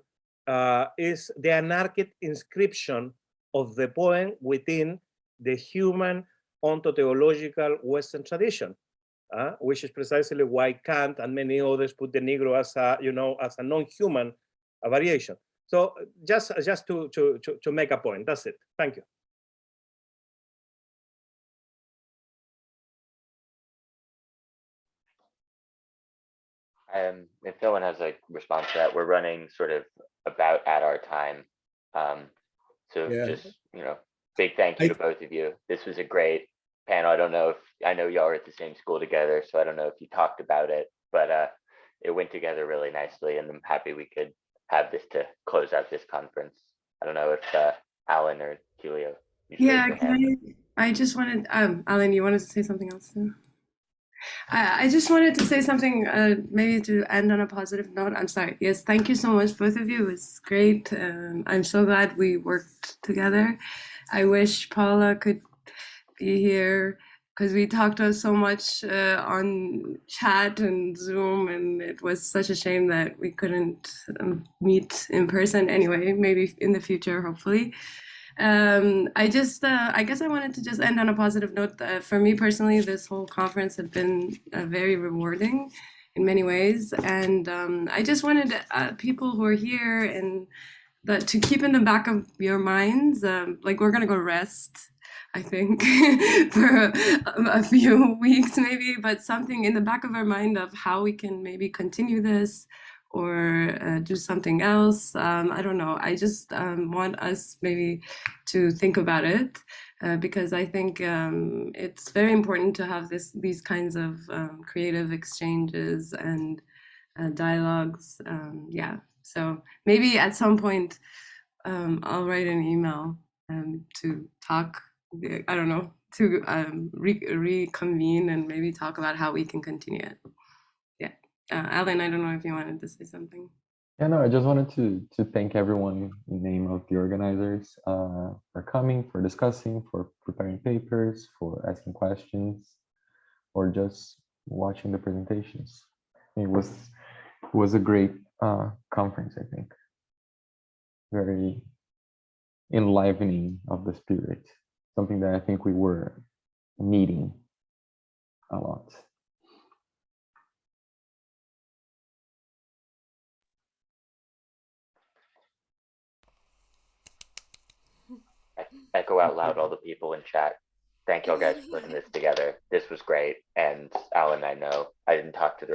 is the anarchic inscription of the poem within the human ontotheological Western tradition, which is precisely why Kant and many others put the Negro as a, as a non-human variation. So just to make a point, that's it. Thank you.
If no one has a response to that, we're running sort of about at our time. So
Yeah.
just, big thank you to both of you. This was a great panel. I know y'all are at the same school together, so I don't know if you talked about it, but it went together really nicely, and I'm happy we could have this to close out this conference. I don't know if Alan or Julio.
Yeah, I just wanted, Alan, you wanted to say something else too? I just wanted to say something, maybe to end on a positive note. I'm sorry. Yes, thank you so much, both of you. It was great. I'm so glad we worked together. I wish Paula could be here because we talked so much on chat and Zoom, and it was such a shame that we couldn't meet in person. Anyway, maybe in the future, hopefully. I guess I wanted to just end on a positive note. For me personally, this whole conference had been very rewarding in many ways, and I just wanted people who are here and to keep in the back of your minds, like we're gonna go rest, I think, for a few weeks maybe, but something in the back of our mind of how we can maybe continue this or do something else. I don't know. I just want us maybe to think about it because I think it's very important to have these kinds of creative exchanges and dialogues. Yeah. So maybe at some point I'll write an email to talk. I don't know, to reconvene and maybe talk about how we can continue it. Alan, I don't know if you wanted to say something.
Yeah, no, I just wanted to thank everyone in the name of the organizers for coming, for discussing, for preparing papers, for asking questions, or just watching the presentations. It was a great conference, I think. Very enlivening of the spirit, something that I think we were needing a lot.
Echo out loud all the people in chat. Thank y'all guys for putting this together. This was great. And Alan, I know I didn't talk to the